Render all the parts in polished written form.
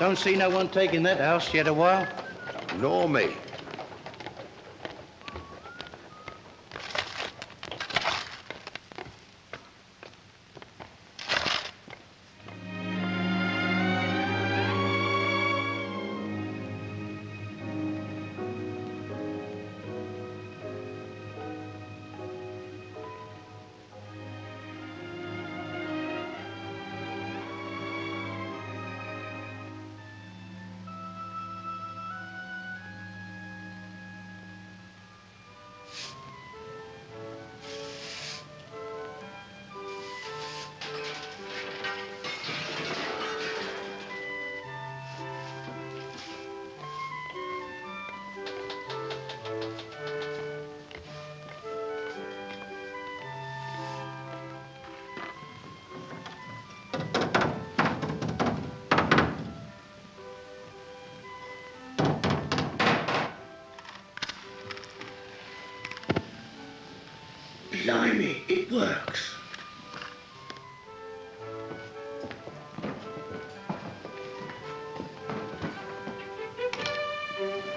Don't see no one taking that house yet a while. Nor me. Blimey, it works.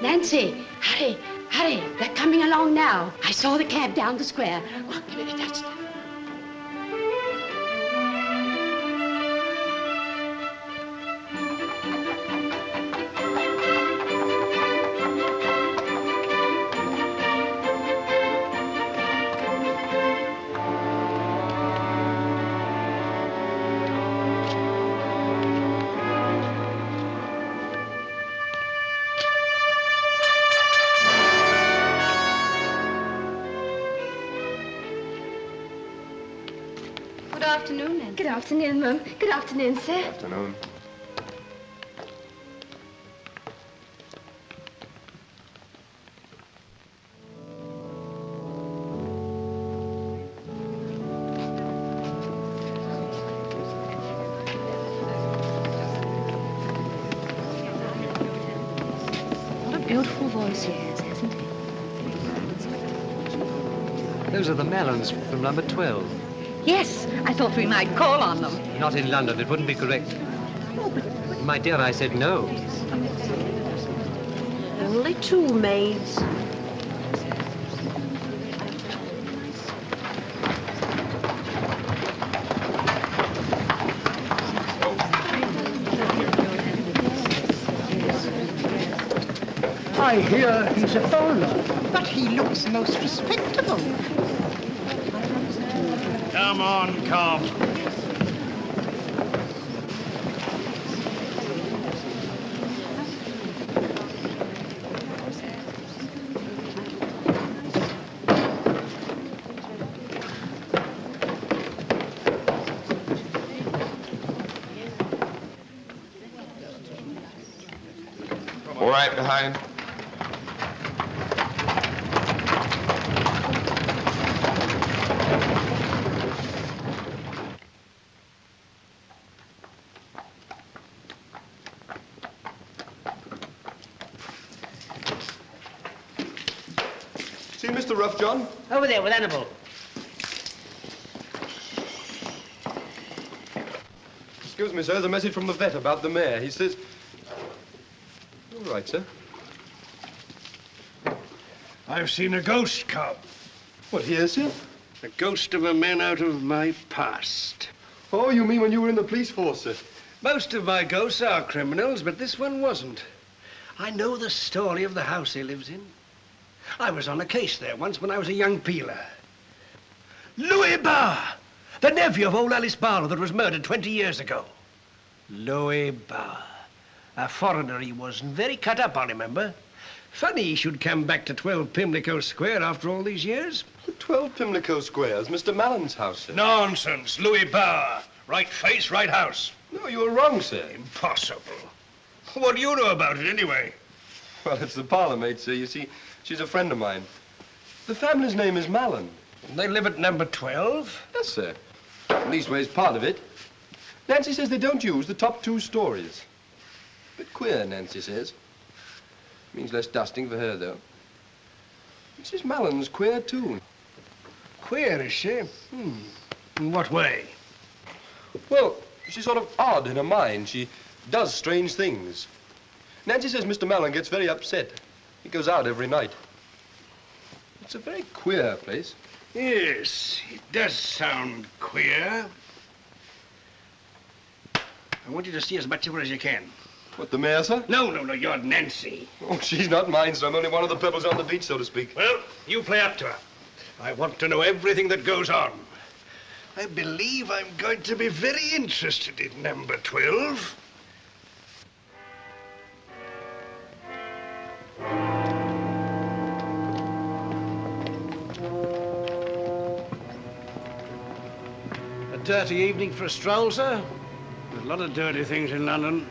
Nancy, hurry, hurry. They're coming along now. I saw the cab down the square. Oh, give me the duster. Good afternoon, Nancy. Good afternoon, Mum. Good afternoon, sir. Good afternoon. What a beautiful voice he has, hasn't he? Those are the melons from number 12. Yes, I thought we might call on them. Not in London. It wouldn't be correct. My dear, I said no. Only two maids. I hear he's a bowler. But he looks most respectable. Come on, come. All right, behind. See Mr. Rough, John? Over there with Annabelle. Excuse me, sir. There's a message from the vet about the mare. He says... All right, sir. I've seen a ghost, Cobb. What, here, sir? A ghost of a man out of my past. Oh, you mean when you were in the police force, sir? Most of my ghosts are criminals, but this one wasn't. I know the story of the house he lives in. I was on a case there once when I was a young peeler. Louis Barr, the nephew of old Alice Barlow that was murdered 20 years ago. Louis Barr. A foreigner he was, and very cut up, I remember. Funny he should come back to 12 Pimlico Square after all these years. 12 Pimlico Square's Mr. Mallon's house, sir. Nonsense, Louis Barr. Right face, right house. No, you were wrong, sir. Impossible. What do you know about it, anyway? Well, it's the parlour maid, sir. You see, she's a friend of mine. The family's name is Mallon. They live at number 12? Yes, sir. Leastways, part of it. Nancy says they don't use the top 2 stories. Bit queer, Nancy says. Means less dusting for her, though. Mrs. Mallon's queer, too. Queer, is she? In what way? Well, she's sort of odd in her mind. She does strange things. Nancy says Mr. Mallon gets very upset. He goes out every night. It's a very queer place. Yes, it does sound queer. I want you to see as much of her as you can. What, the mayor, sir? No, you're Nancy. Oh, she's not mine, sir. I'm only one of the pebbles on the beach, so to speak. Well, you play up to her. I want to know everything that goes on. I believe I'm going to be very interested in number 12. A dirty evening for a stroll, sir? There's a lot of dirty things in London.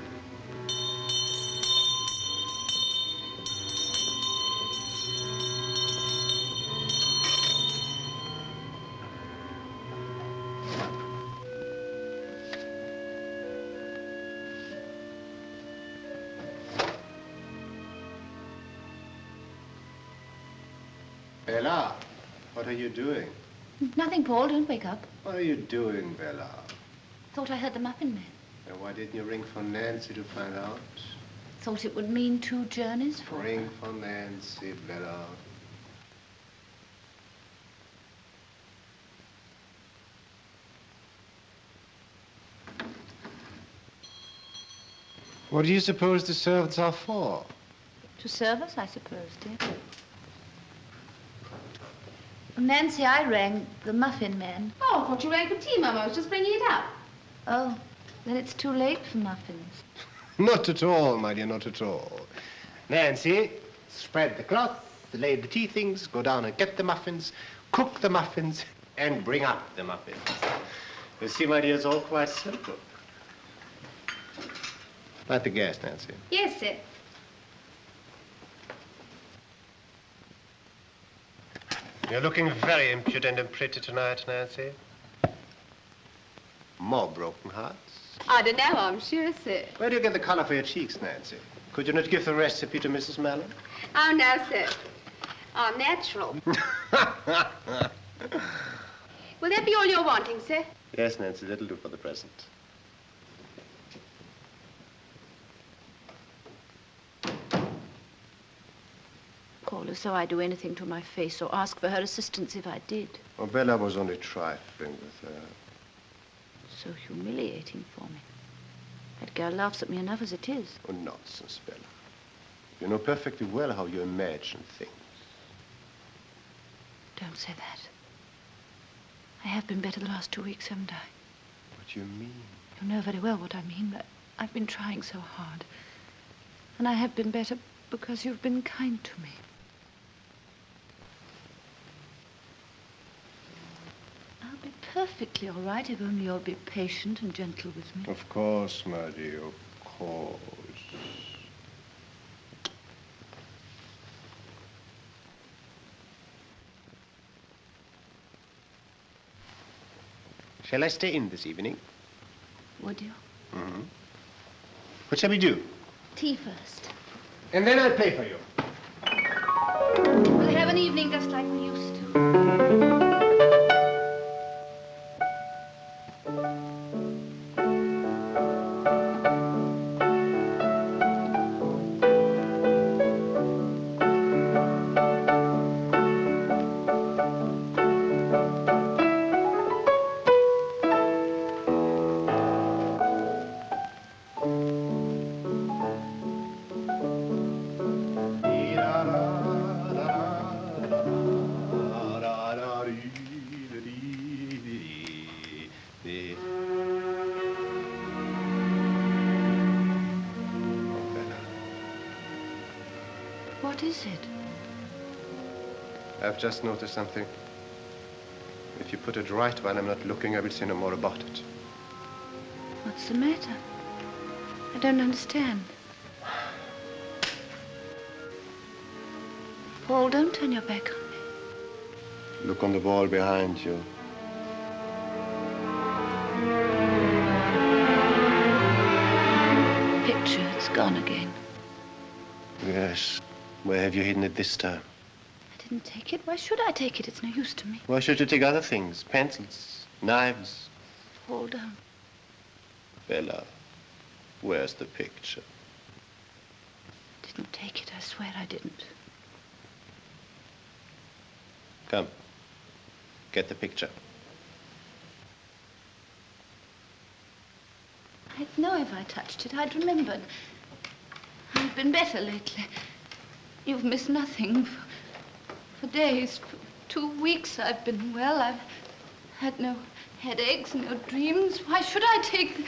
Bella, what are you doing? Nothing, Paul. Don't wake up. What are you doing, Bella? Thought I heard the muffin man. And why didn't you ring for Nancy to find out? Thought it would mean 2 journeys for her. Ring for Nancy, Bella. What do you suppose the servants are for? To serve us, I suppose, dear. Nancy, I rang the muffin man. Oh, I thought you rang for tea, Mum. I was just bringing it up. Oh, then it's too late for muffins. Not at all, my dear, not at all. Nancy, spread the cloth, lay the tea things, go down and get the muffins, cook the muffins, and bring up the muffins. You see, my dear, it's all quite simple. Light the gas, Nancy. Yes, sir. You're looking very impudent and pretty tonight, Nancy. More broken hearts? I don't know, I'm sure, sir. Where do you get the color for your cheeks, Nancy? Could you not give the recipe to Mrs. Mallon? Oh, no, sir. I'm natural. Will that be all you're wanting, sir? Yes, Nancy, that'll do for the present. Paul, as though I'd do anything to my face or ask for her assistance if I did. Oh, Bella was only trifling with her. So humiliating for me. That girl laughs at me enough as it is. Oh, nonsense, Bella. You know perfectly well how you imagine things. Don't say that. I have been better the last 2 weeks, haven't I? What do you mean? You know very well what I mean. I've been trying so hard. And I have been better because you've been kind to me. I'll be perfectly all right if only you'll be patient and gentle with me. Of course, my dear, of course. Shall I stay in this evening? Would you? Mm-hmm. What shall we do? Tea first. And then I'll pay for you. We'll have an evening just like we used to. What is it? I've just noticed something. If you put it right while I'm not looking, I will say no more about it. What's the matter? I don't understand. Paul, don't turn your back on me. Look on the wall behind you. Picture, it's gone again. Yes. Where have you hidden it this time? I didn't take it. Why should I take it? It's no use to me. Why should you take other things? Pencils, knives. Paul, don't. Bella, where's the picture? I didn't take it. I swear I didn't. Come. Get the picture. I'd know if I touched it. I'd remembered. I've been better lately. You've missed nothing. For days, for 2 weeks, I've been well. I've had no headaches, no dreams. Why should I take...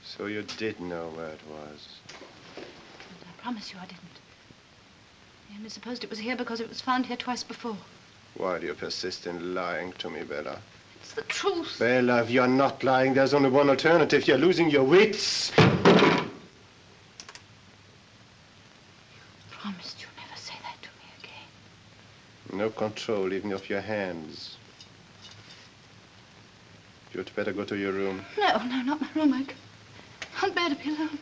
So you did know where it was. I promise you I didn't. I only supposed it was here because it was found here twice before. Why do you persist in lying to me, Bella? It's the truth. Bella, if you're not lying, there's only one alternative. You're losing your wits. Promised you'll never say that to me again. No control, even of your hands. You'd better go to your room. No, not my room. I can't bear to be alone.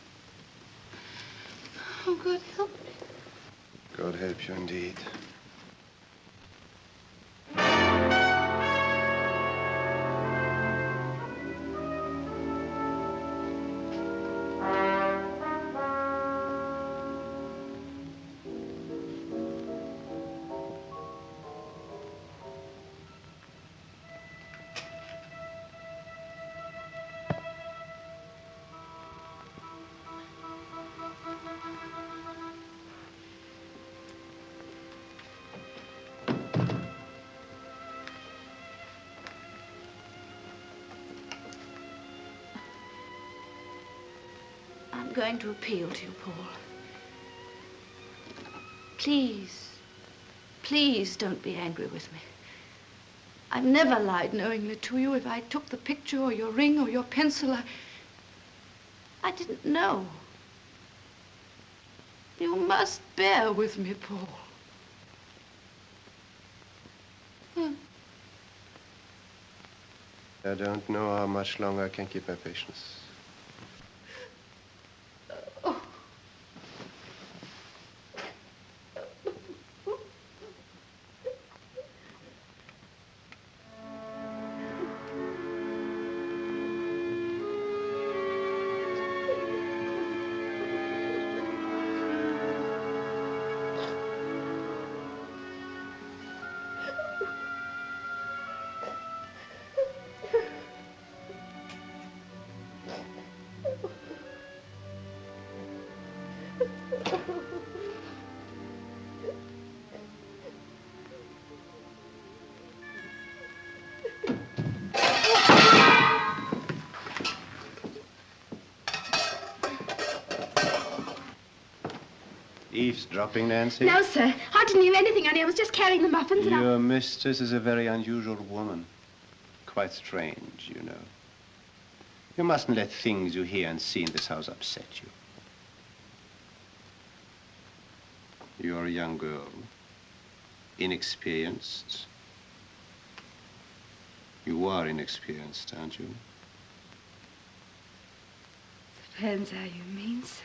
Oh, God help me. God help you indeed. I'm going to appeal to you, Paul. Please, please don't be angry with me. I've never lied knowingly to you. If I took the picture or your ring or your pencil, I didn't know. You must bear with me, Paul. I don't know how much longer I can keep my patience. eavesdropping, Nancy? No, sir. I didn't hear anything, honey. I was just carrying the muffins and Your mistress is a very unusual woman. Quite strange, you know. You mustn't let things you hear and see in this house upset you. You're a young girl. Inexperienced. You are inexperienced, aren't you? Depends how you mean, sir.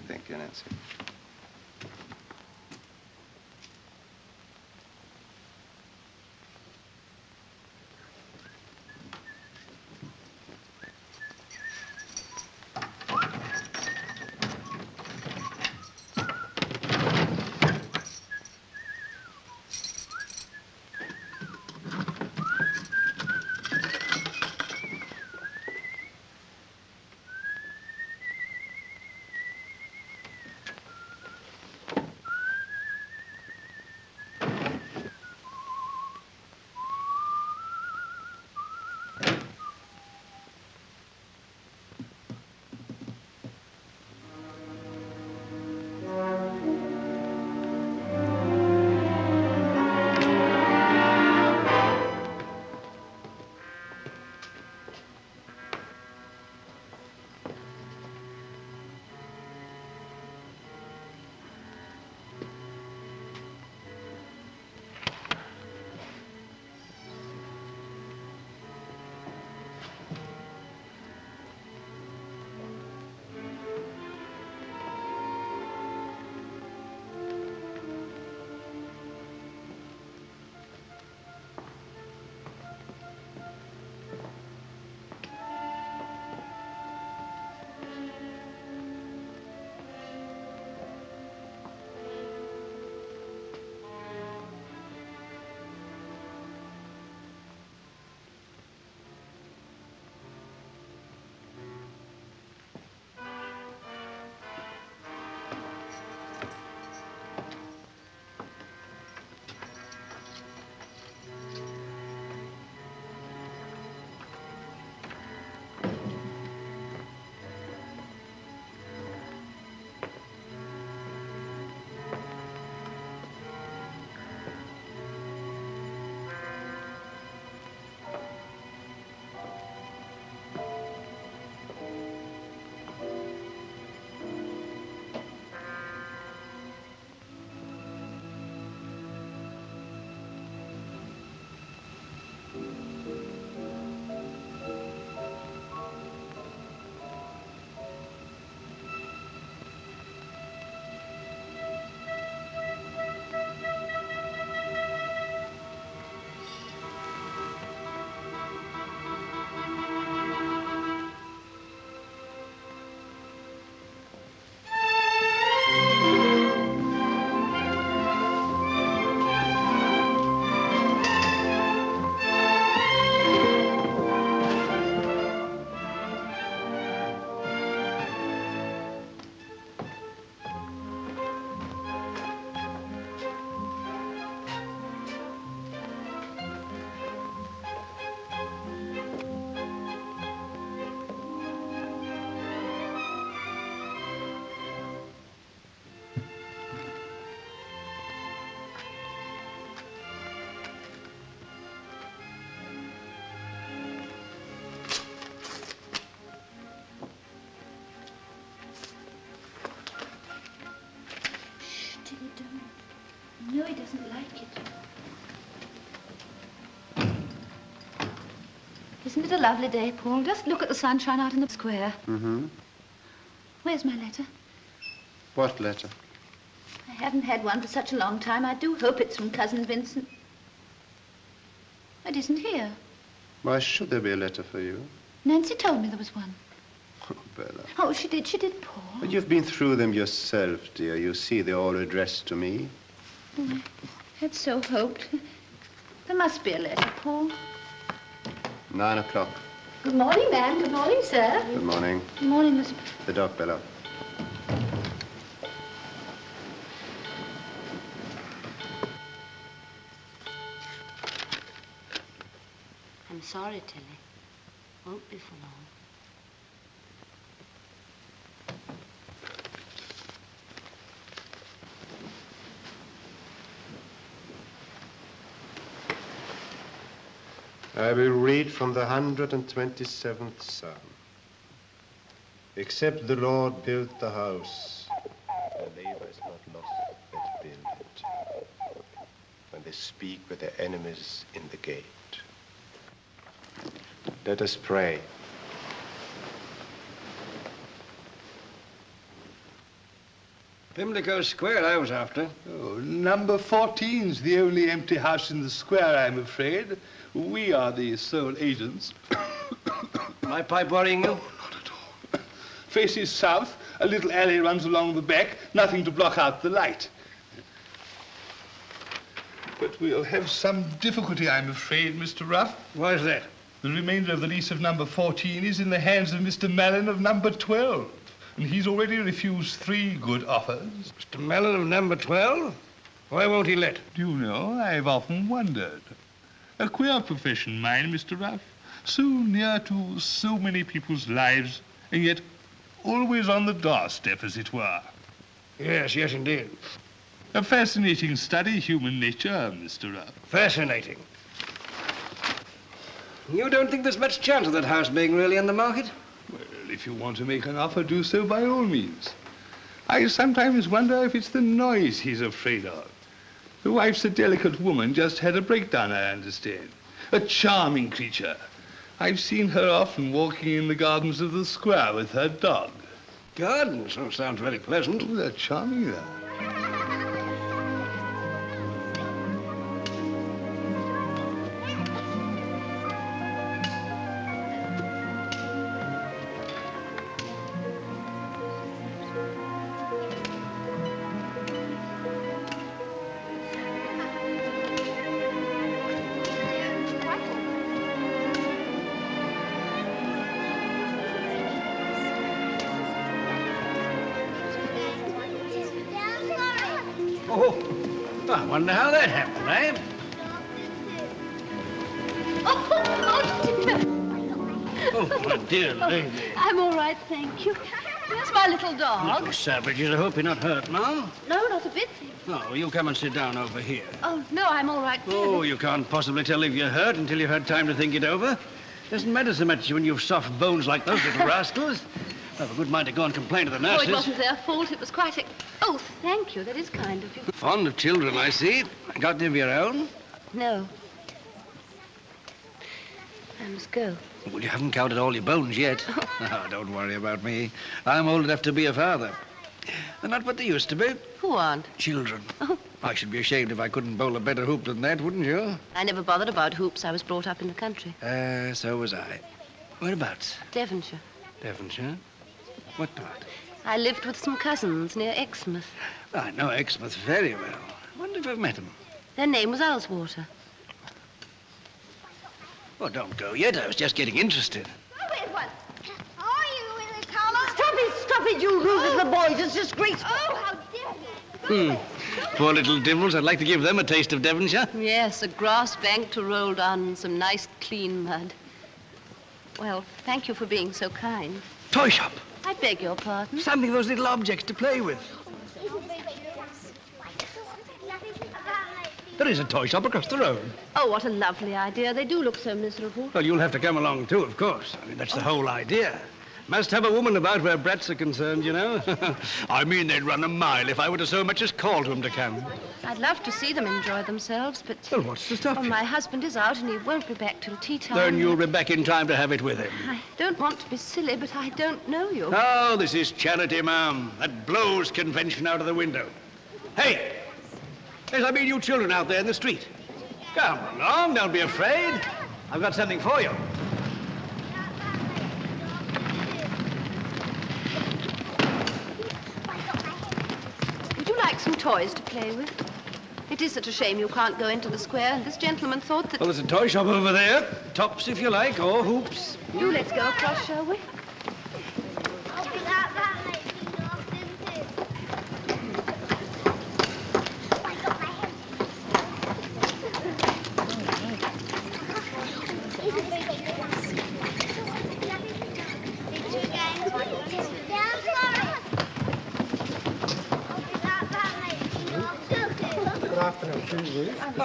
Thank you, Nancy. No, he doesn't like it. Isn't it a lovely day, Paul? Just look at the sunshine out in the square. Mm-hmm. Where's my letter? What letter? I haven't had one for such a long time. I do hope it's from Cousin Vincent. It isn't here. Why should there be a letter for you? Nancy told me there was one. Oh, Bella. Oh, she did, Paul. But you've been through them yourself, dear. You see, they're all addressed to me. Oh, I had so hoped. There must be a letter, Paul. 9 o'clock. Good morning, ma'am. Good morning, sir. Good morning. Good morning, Miss... The dog, Bella. I'm sorry, Tilly. Won't be for long. I will read from the 127th Psalm. Except the Lord built the house, the labor is not lost that build it. When they speak with their enemies in the gate. Let us pray. Pimlico Square I was after. Oh, number 14's the only empty house in the square, I'm afraid. We are the sole agents. My pipe worrying you? Oh, not at all. Faces south, a little alley runs along the back, nothing to block out the light. But we'll have some difficulty, I'm afraid, Mr. Ruff. Why is that? The remainder of the lease of number 14 is in the hands of Mr. Mallon of number 12. And he's already refused 3 good offers. Mr. Mellon of number 12? Why won't he let? Do you know, I've often wondered. A queer profession, mine, Mr. Ruff. So near to so many people's lives, and yet always on the doorstep, as it were. Yes, yes, indeed. A fascinating study, human nature, Mr. Ruff. Fascinating. You don't think there's much chance of that house being really on the market? Well, if you want to make an offer, do so by all means. I sometimes wonder if it's the noise he's afraid of. The wife's a delicate woman, just had a breakdown, I understand. A charming creature. I've seen her often walking in the gardens of the square with her dog. Gardens? Oh, sounds very pleasant. Oh, they're charming there. Oh, I wonder how that happened, eh? Oh, my dear lady. I'm all right, thank you. Where's my little dog? You savages, I hope you're not hurt, Mom. No, not a bit. Oh, you come and sit down over here. Oh, no, I'm all right. Oh, you can't possibly tell if you're hurt until you've had time to think it over. Doesn't matter so much when you've soft bones like those little rascals. I've a good mind to go and complain to the nurses. Oh, it wasn't their fault. It was quite a... Oh, thank you. That is kind of you. Fond of children, I see. Got any of your own? No. I must go. Well, you haven't counted all your bones yet. Oh, don't worry about me. I'm old enough to be a father. They're not what they used to be. Who aren't? Children. Oh. I should be ashamed if I couldn't bowl a better hoop than that, wouldn't you? I never bothered about hoops. I was brought up in the country. So was I. Whereabouts? Devonshire. Devonshire? What part? I lived with some cousins near Exmouth. I know Exmouth very well. Wonder if I've met them. Their name was Ullswater. Oh, don't go yet. I was just getting interested. Oh, wait, what? Are you in the collar? Stop it, you rude little boys. It's disgraceful. Oh, how dare you? Poor little divils. I'd like to give them a taste of Devonshire. Yes, a grass bank to roll down in some nice, clean mud. Well, thank you for being so kind. Toy shop. I beg your pardon? Something of those little objects to play with. There is a toy shop across the road. Oh, what a lovely idea. They do look so miserable. Well, you'll have to come along, too, of course. I mean, that's the whole idea. Must have a woman about where brats are concerned, you know. I mean, they'd run a mile if I were to so much as call to them to come. I'd love to see them enjoy themselves, but... Well, what's to stop you? My husband is out and he won't be back till tea time. Then you'll be back in time to have it with him. I don't want to be silly, but I don't know you. Oh, this is charity, ma'am. That blows convention out of the window. Hey! Yes, I mean you children out there in the street. Come along, don't be afraid. I've got something for you. Would you like some toys to play with? It is such a shame you can't go into the square, and this gentleman thought that... Well, there's a toy shop over there. Tops, if you like, or hoops. Do let's go across, shall we?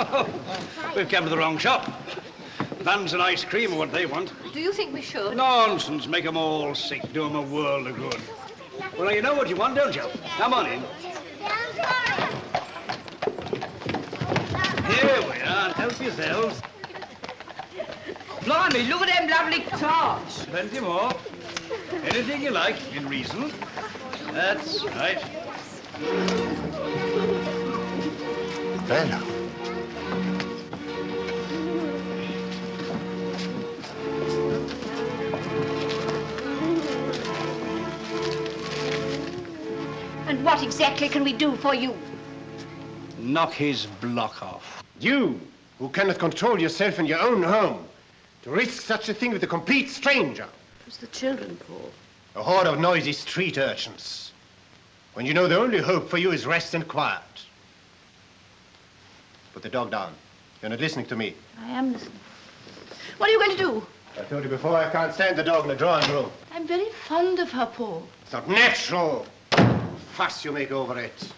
Oh, we've come to the wrong shop. buns and ice cream are what they want. Do you think we should? Nonsense. Make 'em all sick. Do 'em a world of good. Well, you know what you want, don't you? Come on in. Here we are. Help yourselves. Blimey, look at them lovely tarts. Plenty more. Anything you like, in reason. That's right. Bella. And what exactly can we do for you? Knock his block off. You, who cannot control yourself in your own home, to risk such a thing with a complete stranger. It's the children, Paul. A horde of noisy street urchins. When you know the only hope for you is rest and quiet. Put the dog down. You're not listening to me. I am listening. What are you going to do? I told you before, I can't stand the dog in the drawing room. I'm very fond of her, Paul. It's not natural. Fuss you make over it.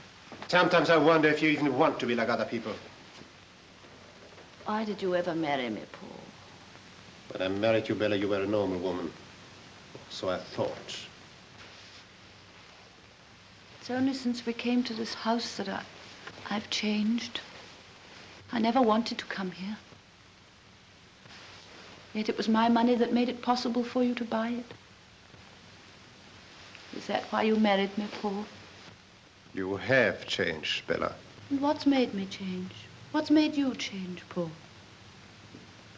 Sometimes I wonder if you even want to be like other people. Why did you ever marry me, Paul? When I married you, Bella, you were a normal woman. So I thought. It's only since we came to this house that I've changed. I never wanted to come here. Yet it was my money that made it possible for you to buy it. Is that why you married me, Paul? You have changed, Bella. And what's made me change? What's made you change, Paul?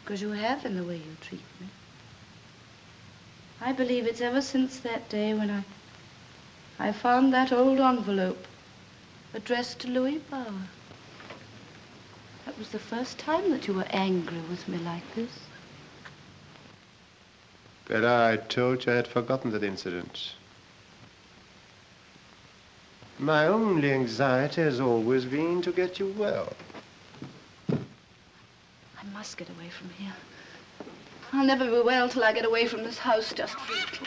Because you have in the way you treat me. I believe it's ever since that day when I found that old envelope addressed to Louis Bauer. That was the first time that you were angry with me like this. Bella, I told you I had forgotten that incident. My only anxiety has always been to get you well. I must get away from here. I'll never be well till I get away from this house just for a little.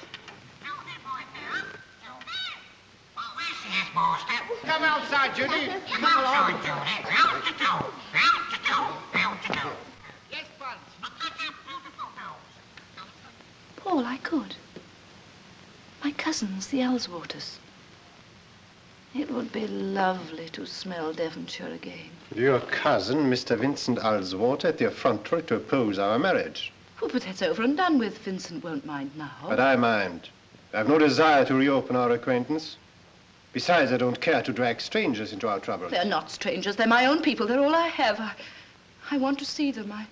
Come outside, Judy. Come along. Yes, Bud. Paul, I could. My cousins, the Ellswaters. It would be lovely to smell Devonshire again. Your cousin, Mr. Vincent Alswater, at the effrontery to oppose our marriage. Oh, but that's over and done with. Vincent won't mind now. But I mind. I have no desire to reopen our acquaintance. Besides, I don't care to drag strangers into our trouble. They're not strangers. They're my own people. They're all I have. I want to see them. I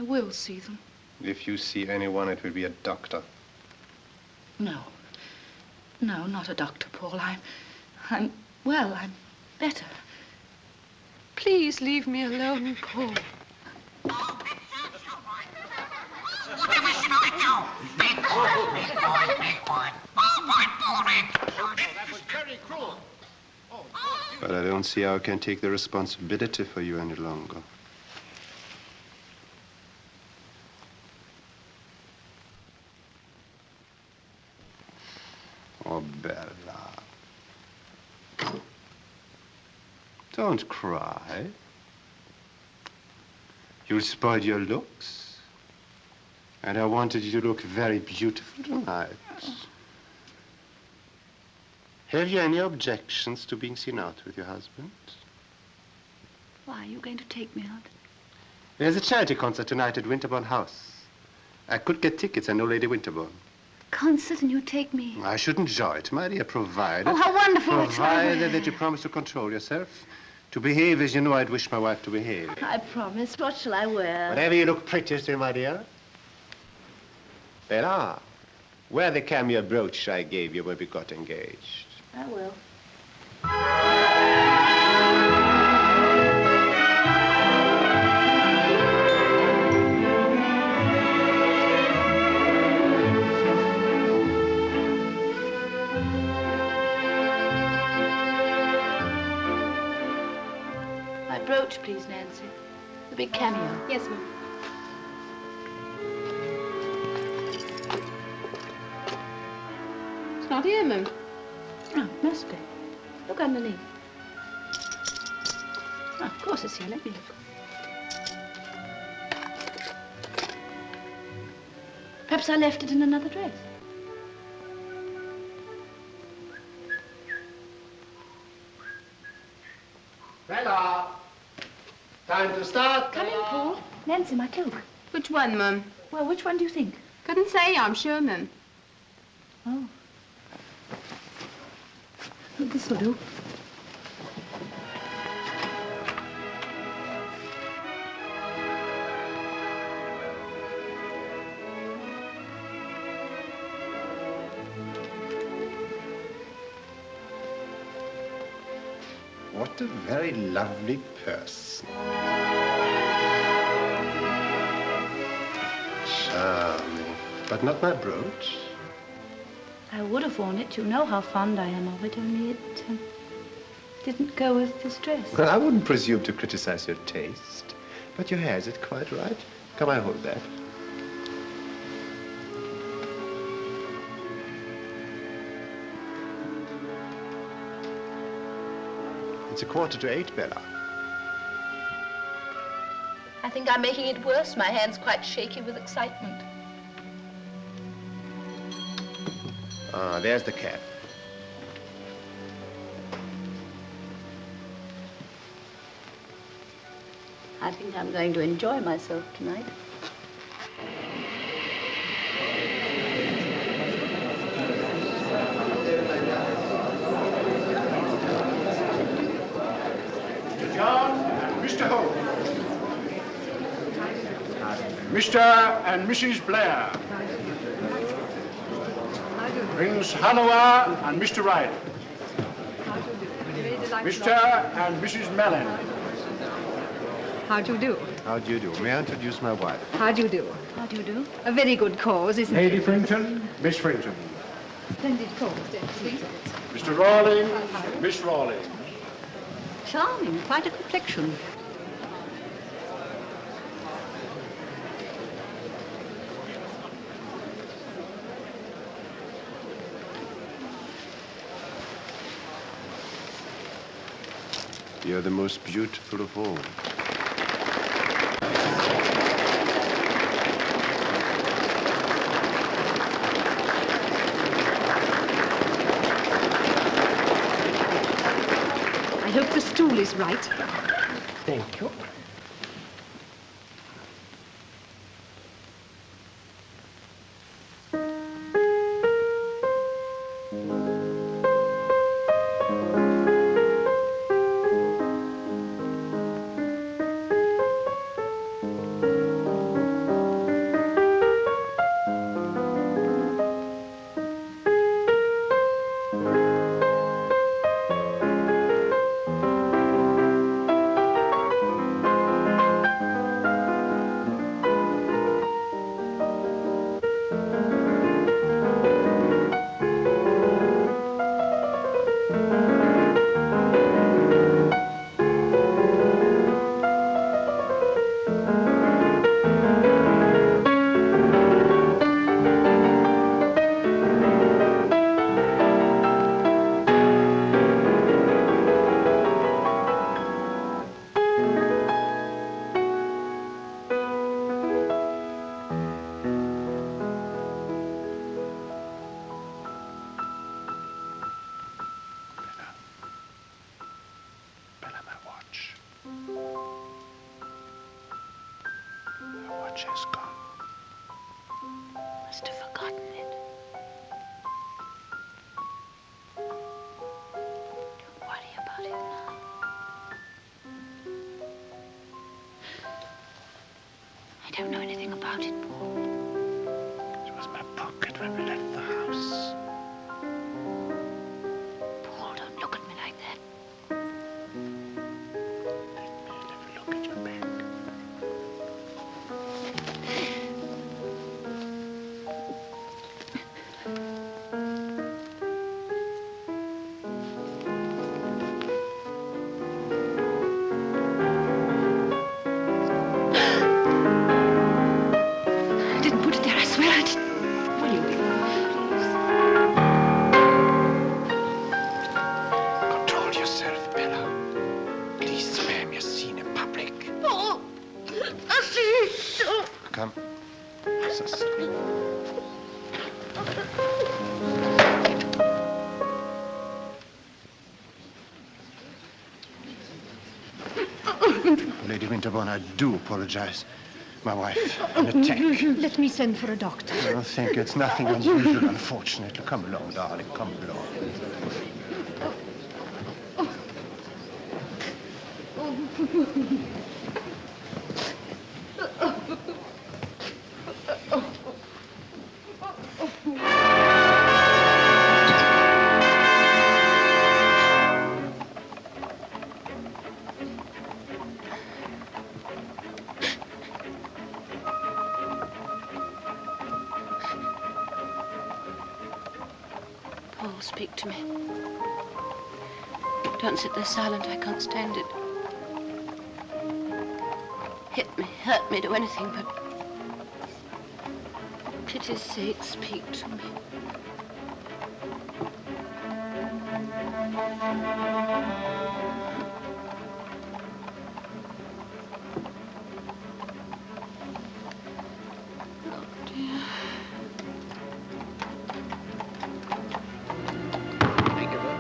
will see them. If you see anyone, it will be a doctor. No. No, not a doctor, Paul. I'm better. Please leave me alone, Paul. But I don't see how I can take the responsibility for you any longer. Oh, Bella. Don't cry. You'll spoil your looks. And I wanted you to look very beautiful tonight. Have you any objections to being seen out with your husband? Why, are you going to take me out? There's a charity concert tonight at Winterbourne House. I could get tickets, I know Lady Winterbourne. Concert and you take me? I should enjoy it, my dear, provided... Oh, how wonderful. Provided that you promise to control yourself. To behave as you know I'd wish my wife to behave. I promise. What shall I wear? Whatever you look prettiest in, my dear. Bella, wear the cameo brooch I gave you when we got engaged. I will. My brooch, please, Nancy. The big cameo. Yes, ma'am. It's not here, ma'am. Oh, it must be. Look underneath. Oh, of course it's here. Let me look. Perhaps I left it in another dress. Bella! Time to start. Come in, Paul. Nancy, my cloak. Which one, Mum? Well, which one do you think? Couldn't say, I'm sure, Mum. Oh. This will do. What a very lovely person. Charming. But not my brooch. I would have worn it. You know how fond I am of it, only it didn't go with this dress. Well, I wouldn't presume to criticize your taste. But your hair, is it quite right? Come, I hold that. It's 7:45, Bella. I think I'm making it worse. My hand's quite shaky with excitement. Ah, there's the cab. I think I'm going to enjoy myself tonight. John and Mr. Holt. Mr. and Mrs. Blair. Prince Hanover and Mr. Ryder. Mr. and Mrs. Mellon. How do you do? How do you do? May I introduce my wife? How do you do? How do you do? A very good cause, isn't Lady it? Frington, Miss Frington. Splendid cause, please. Mr. Rawling, Miss Rawling. Charming, quite a complexion. You're the most beautiful of all. I hope the stool is right. Thank you. She's gone. Must have forgotten it. Don't worry about it now. I don't know anything about it, Paul. It was my pocket when we left the house. Paul, don't look at me like that. Look at your bag. Lady Winterbourne, I do apologize. My wife, an attack. Let me send for a doctor. Oh, thank you. It's nothing unusual, unfortunately. Come along, darling. Come along. Paul, speak to me. Don't sit there silent. I can't stand it. Hit me, hurt me, do anything, but for pity's sake, speak to me. Oh, dear. Think of her.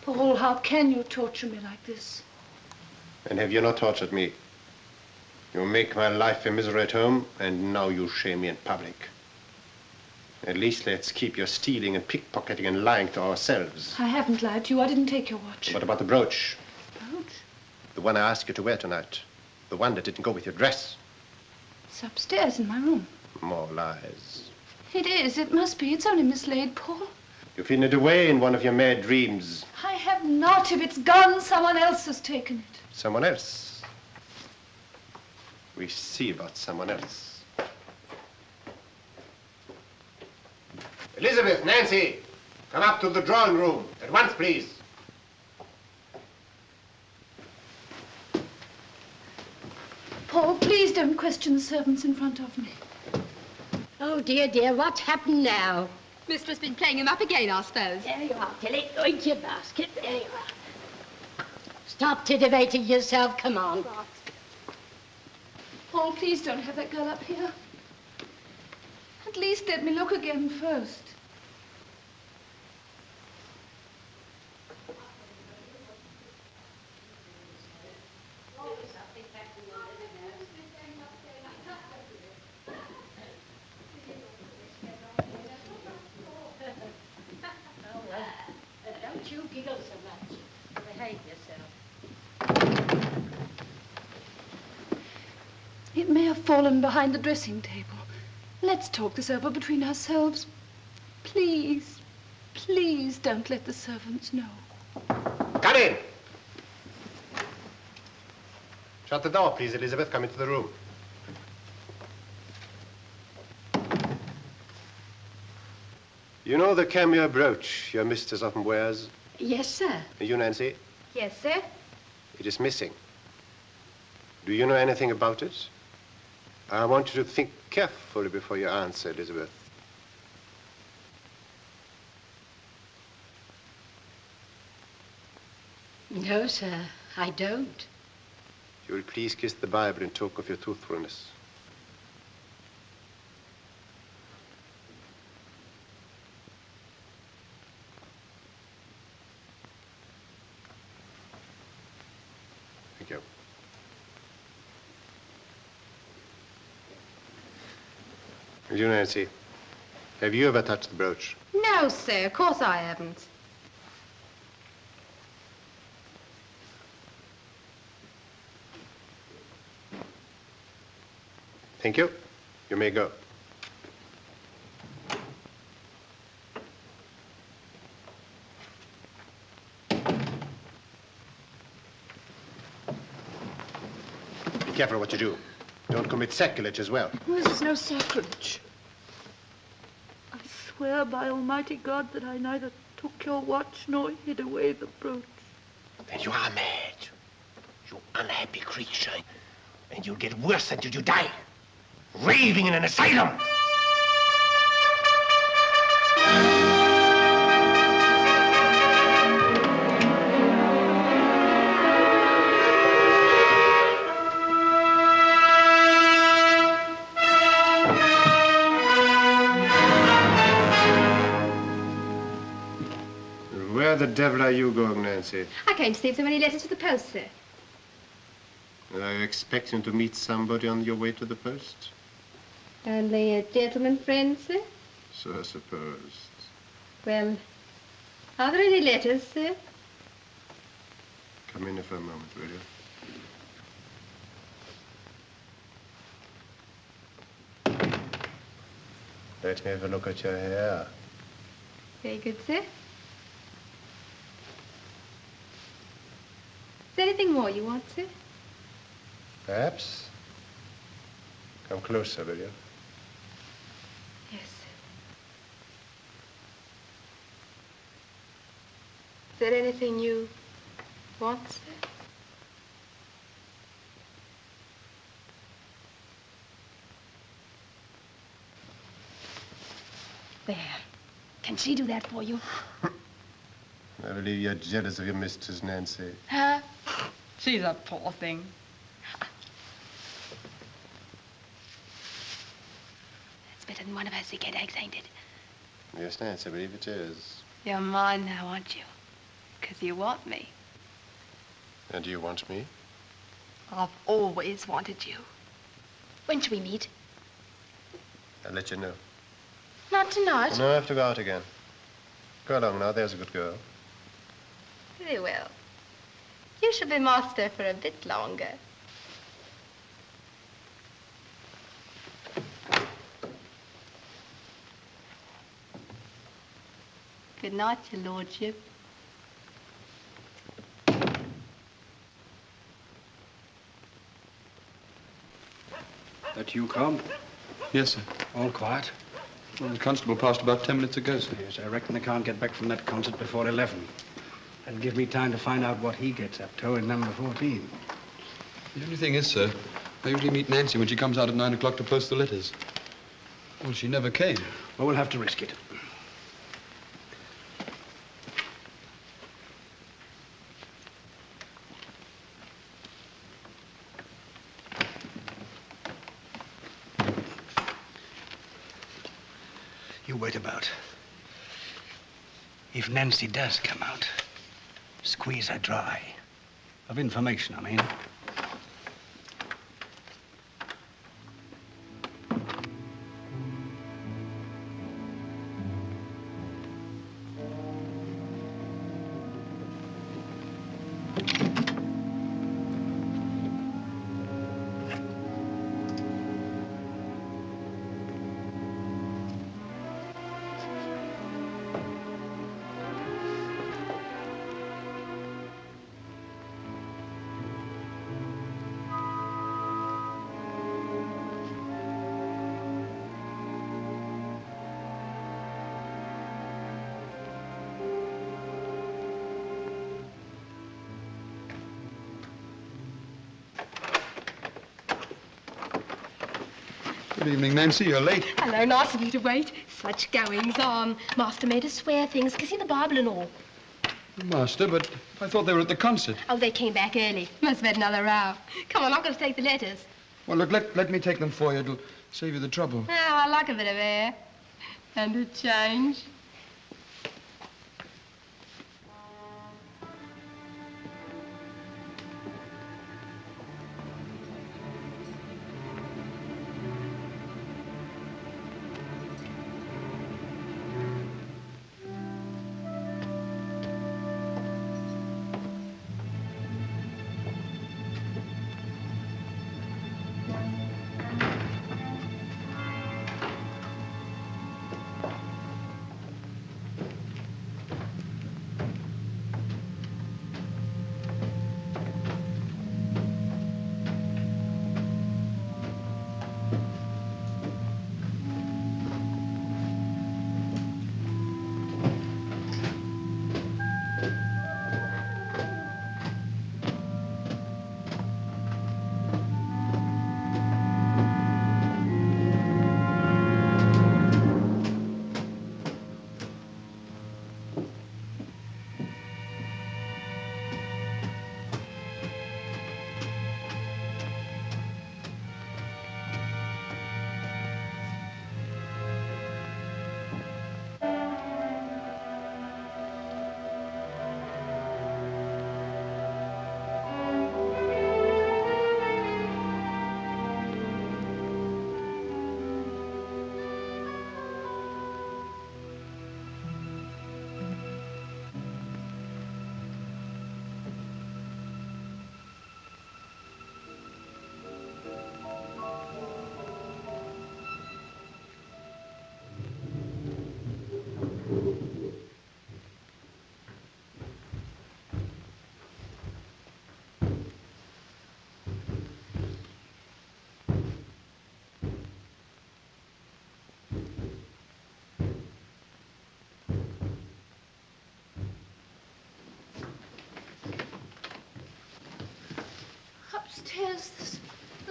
Paul, how can you torture me like this? And have you not tortured me? You make my life a misery at home, and now you shame me in public. At least let's keep your stealing and pickpocketing and lying to ourselves. I haven't lied to you. I didn't take your watch. What about the brooch? Brooch? The one I asked you to wear tonight. The one that didn't go with your dress. It's upstairs in my room. More lies. It is. It must be. It's only mislaid, Paul. You've hidden it away in one of your mad dreams. I have not. If it's gone, someone else has taken it. Someone else. We see about someone else. Elizabeth, Nancy, come up to the drawing room. At once, please. Paul, please don't question the servants in front of me. Oh, dear, dear, what's happened now? Mistress been playing him up again, I suppose. There you are, Tilly. Go into your basket. There you are. Stop titivating yourself. Come on. Paul, please don't have that girl up here. At least let me look again first. Don't you giggle so much. Behave yourself. It may have fallen behind the dressing table. Let's talk this over between ourselves. Please, please don't let the servants know. Come in. Shut the door, please, Elizabeth. Come into the room. You know the cameo brooch your mistress often wears? Yes, sir. And you, Nancy? Yes, sir. It is missing. Do you know anything about it? I want you to think carefully before you answer, Elizabeth. No, sir, I don't. You will please kiss the Bible in token of your truthfulness. Thank you. And you, Nancy, have you ever touched the brooch? No, sir, of course I haven't. Thank you. You may go. Be careful what you do. Don't commit sacrilege as well. This is no sacrilege. I swear by Almighty God that I neither took your watch nor hid away the brooch. Then you are mad. You unhappy creature. And you'll get worse until you die. raving in an asylum. Where the devil are you going, Nancy? I came to see if there were any letters to the post, sir. Are you expecting to meet somebody on your way to the post? Only a gentleman friend, sir? So I suppose. Well, are there any letters, sir? Come in here for a moment, will you? Let me have a look at your hair. Very good, sir. Is there anything more you want, sir? Perhaps. Come closer, will you? Yes, sir. Is there anything you want, sir? There. Can she do that for you? I believe you're jealous of your mistress, Nancy. Huh? She's a poor thing. That's better than one of her sick headaches, ain't it? Yes, Nancy, I believe it is. You're mine now, aren't you? 'Cause you want me. And do you want me? I've always wanted you. When shall we meet? I'll let you know. Not tonight. No, I have to go out again. Go along now, there's a good girl. Very well. You shall be master for a bit longer. Good night, your lordship. That you, Cobb? Yes, sir. All quiet? Well, the constable passed about 10 minutes ago, sir. Yes, I reckon they can't get back from that concert before 11. That'll give me time to find out what he gets up to in number 14. The only thing is, sir, I usually meet Nancy when she comes out at 9 o'clock to post the letters. Well, she never came. Well, we'll have to risk it. You wait about. If Nancy does come out, squeeze her dry. Of information, I mean. Good evening, Nancy. You're late. Hello, nice of you to wait. Such goings on. Master made us swear things, kissing the Bible and all. Master, but I thought they were at the concert. Oh, they came back early. Must have had another row. Come on, I'm going to take the letters. Well, look, let me take them for you. It'll save you the trouble. Oh, I like a bit of air. And a change.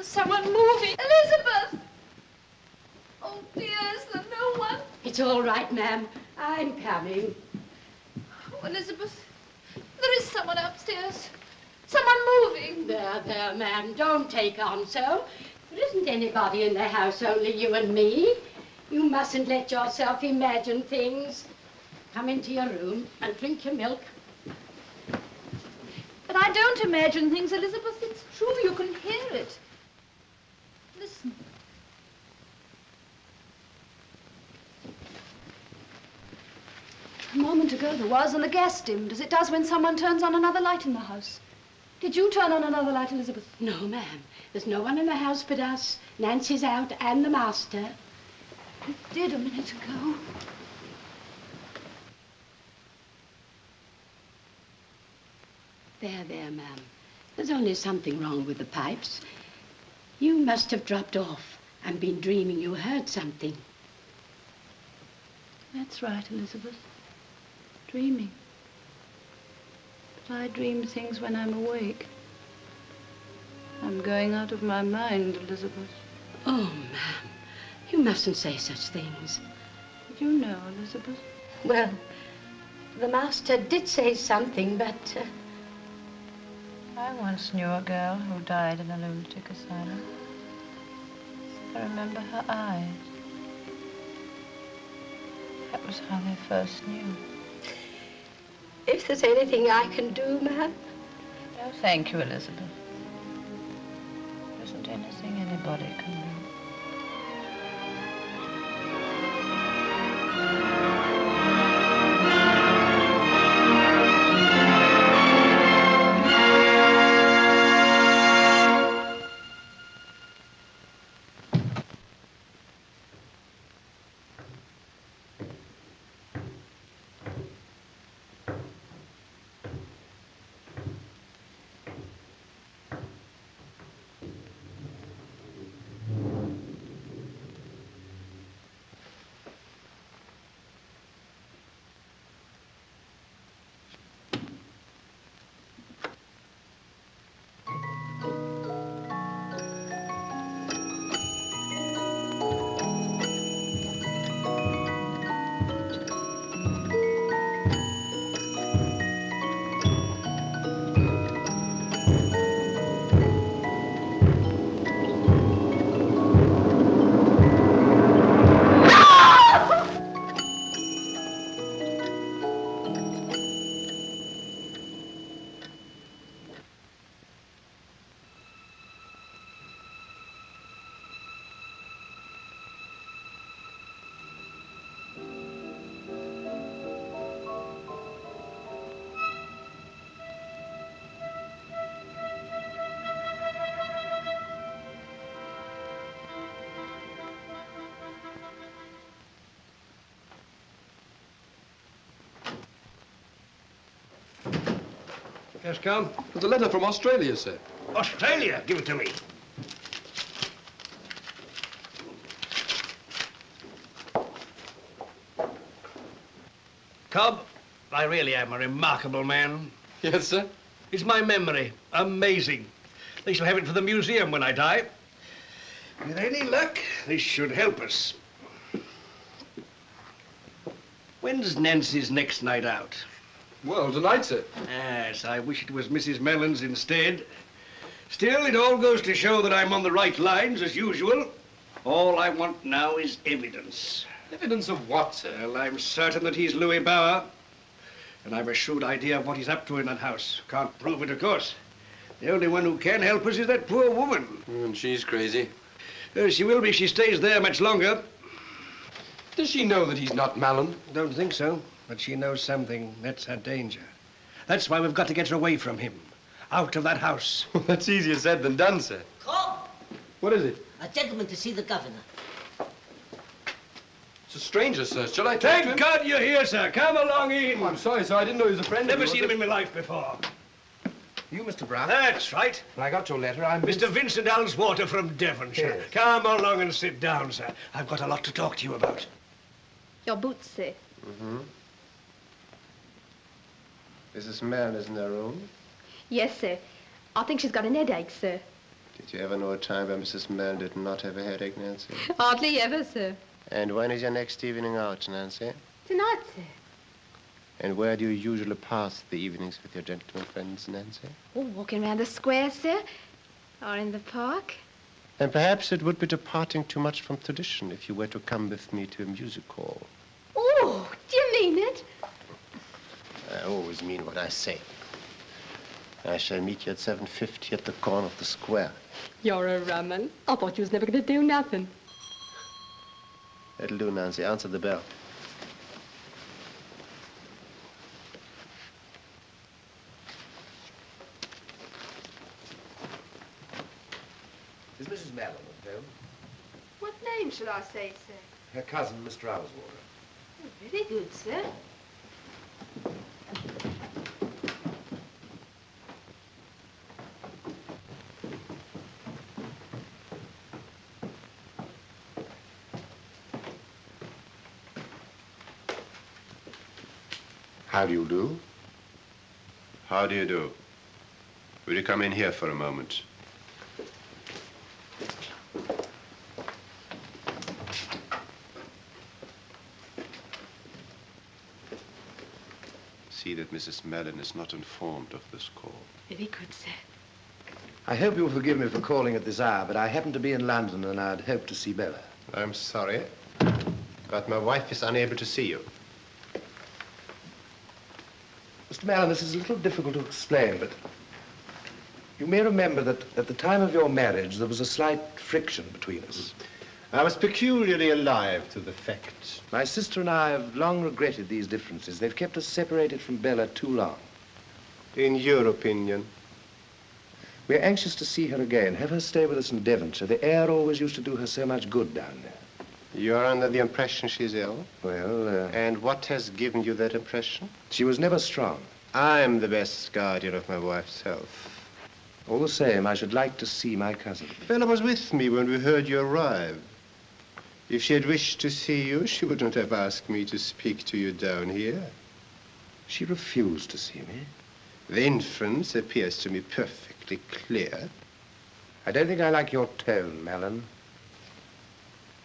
someone moving. Elizabeth! Oh, dear, is there no one? It's all right, ma'am. I'm coming. Oh, Elizabeth, there is someone upstairs. Someone moving. There, ma'am. Don't take on so. There isn't anybody in the house, only you and me. You mustn't let yourself imagine things. Come into your room and drink your milk. But I don't imagine things, Elizabeth. It's true. You can hear it. Listen. A moment ago there was, and the gas dimmed, as it does when someone turns on another light in the house. Did you turn on another light, Elizabeth? No, ma'am. There's no one in the house but us. Nancy's out and the master. It did a minute ago. There, ma'am. There's only something wrong with the pipes. You must have dropped off and been dreaming you heard something. That's right, Elizabeth. Dreaming. But I dream things when I'm awake. I'm going out of my mind, Elizabeth. Oh, ma'am, you mustn't say such things. Did you know, Elizabeth? Well, the master did say something, but... I once knew a girl who died in a lunatic asylum. I remember her eyes. That was how they first knew. If there's anything I can do, ma'am... No, thank you, Elizabeth. There isn't anything anybody can do. Yes, come. There's a letter from Australia, sir. Australia? Give it to me. Cobb, I really am a remarkable man. Yes, sir? It's my memory. Amazing. They shall have it for the museum when I die. With any luck, this should help us. When's Nancy's next night out? Well, tonight, sir. Yes, I wish it was Mrs. Mellon's instead. Still, it all goes to show that I'm on the right lines, as usual. All I want now is evidence. Evidence of what, sir? Well, I'm certain that he's Louis Bauer. And I've a shrewd idea of what he's up to in that house. Can't prove it, of course. The only one who can help us is that poor woman. And she's crazy. She will be if she stays there much longer. Does she know that he's not Mallon? Don't think so. But she knows something. That's her danger. That's why we've got to get her away from him. Out of that house. That's easier said than done, sir. Cobb! What is it? A gentleman to see the governor. It's a stranger, sir. Shall I talk to him? Thank God you're here, sir. Come along in. Oh, I'm sorry, sir. I didn't know he was a friend of Never yours. seen him in my life before. You, Mr. Brown? That's right. Well, I got your letter. I'm Mr. Vincent Alswater from Devonshire. Yes. Come along and sit down, sir. I've got a lot to talk to you about. Your boots, sir. Mm-hmm. Mrs. Mellon is in her room? Yes, sir. I think she's got an headache, sir. Did you ever know a time when Mrs. Mellon did not have a headache, Nancy? Hardly ever, sir. And when is your next evening out, Nancy? Tonight, sir. And where do you usually pass the evenings with your gentleman friends, Nancy? Oh, walking around the square, sir. Or in the park. And perhaps it would be departing too much from tradition if you were to come with me to a music hall. Oh, do you mean it? I always mean what I say. I shall meet you at 7:50 at the corner of the square. You're a rum un. I thought you was never going to do nothing. That'll do, Nancy. Answer the bell. Is Mrs. Mellon at home? What name shall I say, sir? Her cousin, Mr. Owlswater. Oh, very good, sir. How do you do? How do you do? Will you come in here for a moment? See that Mrs. Mellon is not informed of this call. Very good, sir. I hope you'll forgive me for calling at this hour, but I happen to be in London and I'd hoped to see Bella. I'm sorry, but my wife is unable to see you. Mr. Mellon, this is a little difficult to explain, but you may remember that at the time of your marriage, there was a slight friction between us. I was peculiarly alive to the fact. My sister and I have long regretted these differences. They've kept us separated from Bella too long. In your opinion? We're anxious to see her again, have her stay with us in Devonshire. The air always used to do her so much good down there. You're under the impression she's ill? Well, And what has given you that impression? She was never strong. I'm the best guardian of my wife's health. All the same, I should like to see my cousin. Bella was with me when we heard you arrive. If she had wished to see you, she would not have asked me to speak to you down here. She refused to see me. The inference appears to me perfectly clear. I don't think I like your tone, Mellon.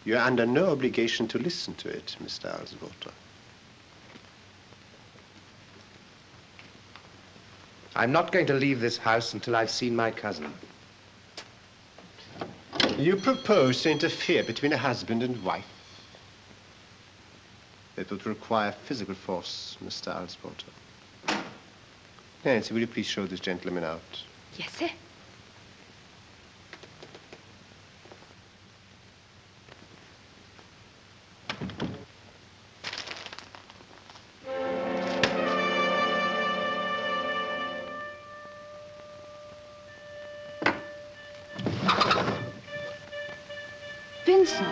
You're under no obligation to listen to it, Mr. Owlswater. I'm not going to leave this house until I've seen my cousin. You propose to interfere between a husband and wife. That would require physical force, Mr. Owlswater. Nancy, will you please show this gentleman out? Yes, sir. Vincent.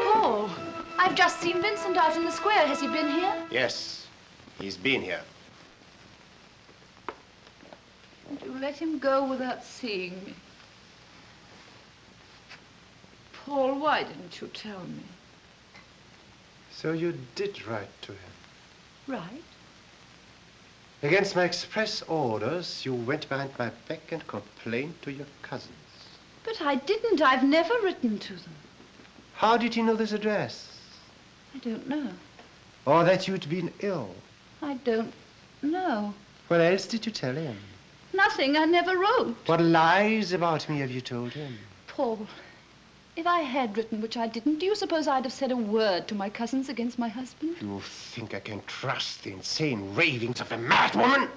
Paul, I've just seen Vincent out in the square. Has he been here? Yes, he's been here. And you let him go without seeing me. Paul, why didn't you tell me? So you did write to him? Right. Against my express orders, you went behind my back and complained to your cousins. But I didn't. I've never written to them. How did he know this address? I don't know. Or that you'd been ill? I don't know. What else did you tell him? Nothing. I never wrote. What lies about me have you told him? Paul, if I had written, which I didn't, do you suppose I'd have said a word to my cousins against my husband? You think I can trust the insane ravings of a mad woman?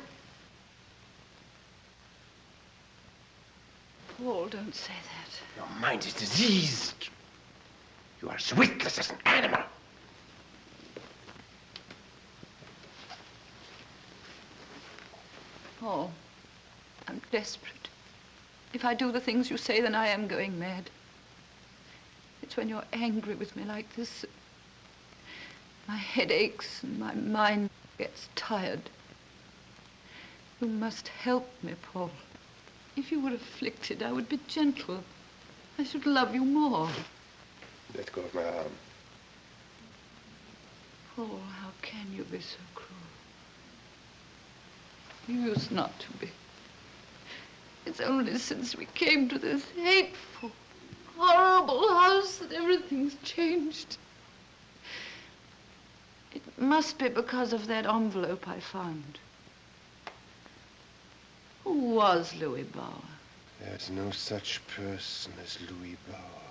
Paul, don't say that. Your mind is diseased. You are as witless as an animal. Paul, I'm desperate. If I do the things you say, then I am going mad. It's when you're angry with me like this, my head aches and my mind gets tired. You must help me, Paul. If you were afflicted, I would be gentle. I should love you more. Let go of my arm. Paul, how can you be so cruel? You used not to be. It's only since we came to this hateful, horrible house that everything's changed. It must be because of that envelope I found. Who was Louis Bauer? There's no such person as Louis Bauer.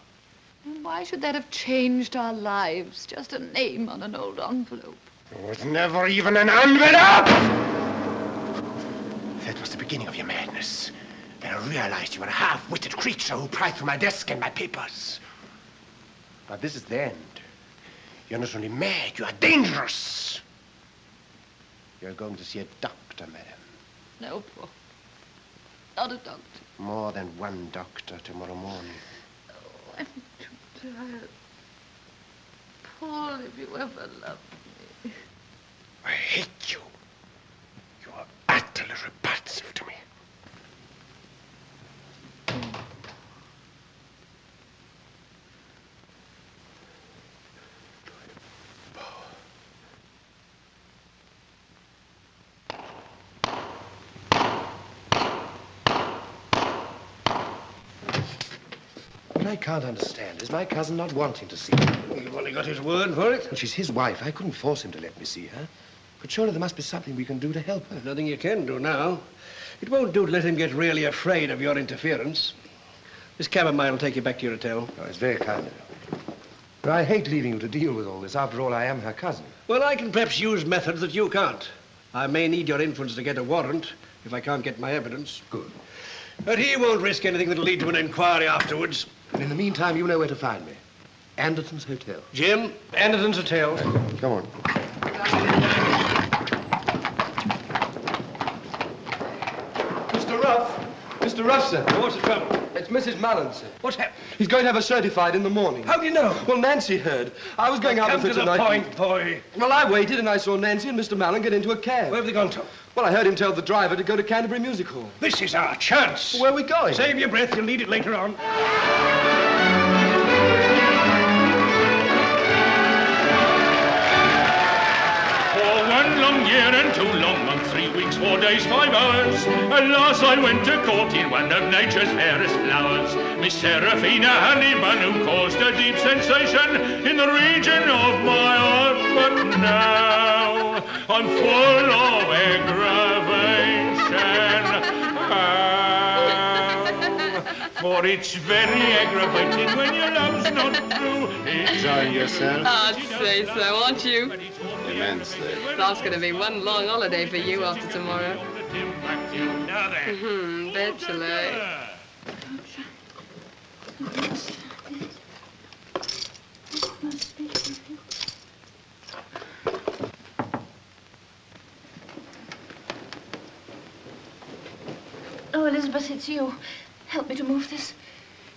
And why should that have changed our lives? Just a name on an old envelope. It was never even an envelope! That was the beginning of your madness. Then I realized you were a half-witted creature who pried through my desk and my papers. But this is the end. You're not only mad, you are dangerous. You're going to see a doctor, madam. No, Paul. Not a doctor. More than one doctor tomorrow morning. Oh, I'm too tired. Paul, if you ever loved me. I hate you. You are utterly repulsive to me. What I can't understand is my cousin not wanting to see me. You've only got his word for it? Well, she's his wife. I couldn't force him to let me see her. But surely there must be something we can do to help her. There's nothing you can do now. It won't do to let him get really afraid of your interference. This chamomile will take you back to your hotel. Oh, it's very kind of you. But I hate leaving you to deal with all this. After all, I am her cousin. Well, I can perhaps use methods that you can't. I may need your influence to get a warrant if I can't get my evidence. Good. But he won't risk anything that'll lead to an inquiry afterwards. And in the meantime, you know where to find me. Anderton's Hotel. Jim, Anderton's Hotel. Come on. Mr. Ruff. Mr. Ruff, sir. What's the trouble? It's Mrs. Mullen, sir. What's happened? He's going to have her certified in the morning. How do you know? Well, Nancy heard. I was going out with her tonight. Come to the point, boy. Well, I waited and I saw Nancy and Mr. Mullen get into a cab. Where have they gone to? Well, I heard him tell the driver to go to Canterbury Music Hall. This is our chance. Where are we going? Save your breath. You'll need it later on. For 1 long year and 2 long months, 3 weeks, 4 days, 5 hours, at last I went to court in one of nature's fairest flowers, Miss Seraphina Honeyman, who caused a deep sensation in the region of my heart. But now I'm full of aggravation. For it's very aggravating when your love's not true. Enjoying yourself? I'd say so, aren't you? Immensely. That's going to be one long holiday for you after tomorrow. Bachelor. Oh, Elizabeth, it's you. Help me to move this.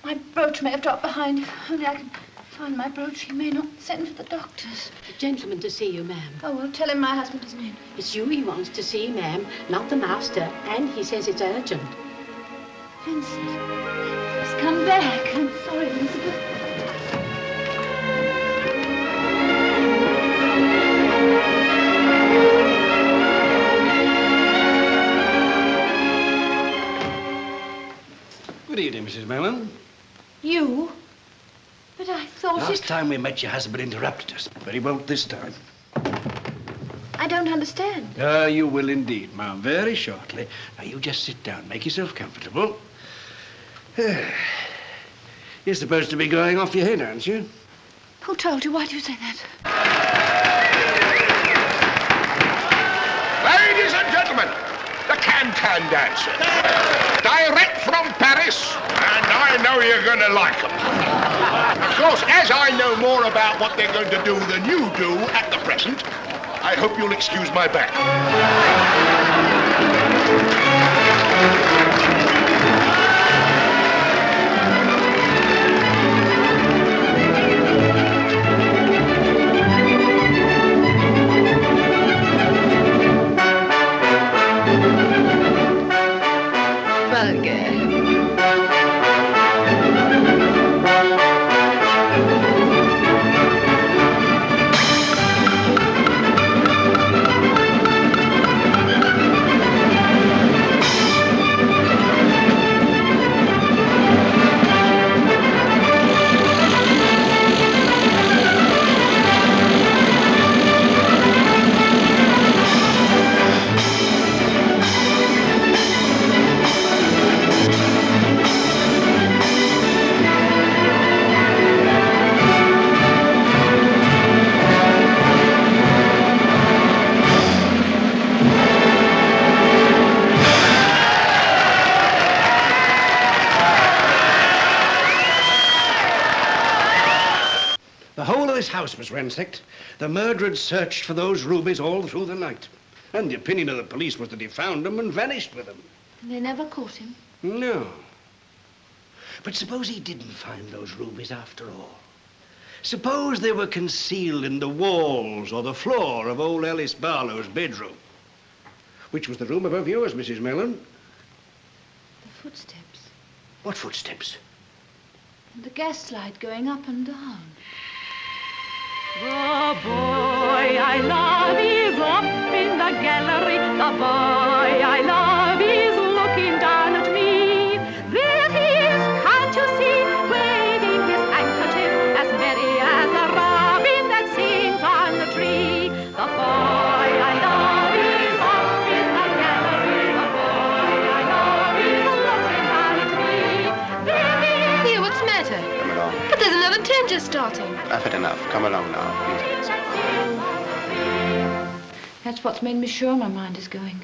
My brooch may have dropped behind. If only I can find my brooch, he may not send for the doctors. A gentleman to see you, ma'am. Oh, well, tell him my husband isn't in. It's you he wants to see, ma'am, not the master. And he says it's urgent. Vincent, he's come back. I'm sorry, Elizabeth. Good evening, Mrs. Mellon. You? But I thought Last time we met, your husband interrupted us, but he won't this time. I don't understand. You will indeed, ma'am, very shortly. Now, you just sit down, make yourself comfortable. You're supposed to be going off your head, aren't you? Who told you? Why do you say that? Ladies and gentlemen, the can-can dancer. Direct from Paris, and I know you're going to like them. Of course, as I know more about what they're going to do than you do at the present, I hope you'll excuse my back. this house was ransacked, the murderer had searched for those rubies all through the night. And the opinion of the police was that he found them and vanished with them. And they never caught him? No. But suppose he didn't find those rubies after all. Suppose they were concealed in the walls or the floor of old Alice Barlow's bedroom. Which was the room above yours, Mrs. Mellon? The footsteps. What footsteps? And the gaslight going up and down. The boy I love is up in the gallery. The boy I love is looking down at me. There he is, can't you see, waving his handkerchief as merry as a robin that sings on the tree. The boy I love is up in the gallery. The boy I love is looking down at me. There he is. Here, what's the matter? Come along. But there's another tent just starting. I've had enough. Come along now, please. That's what's made me sure my mind is going.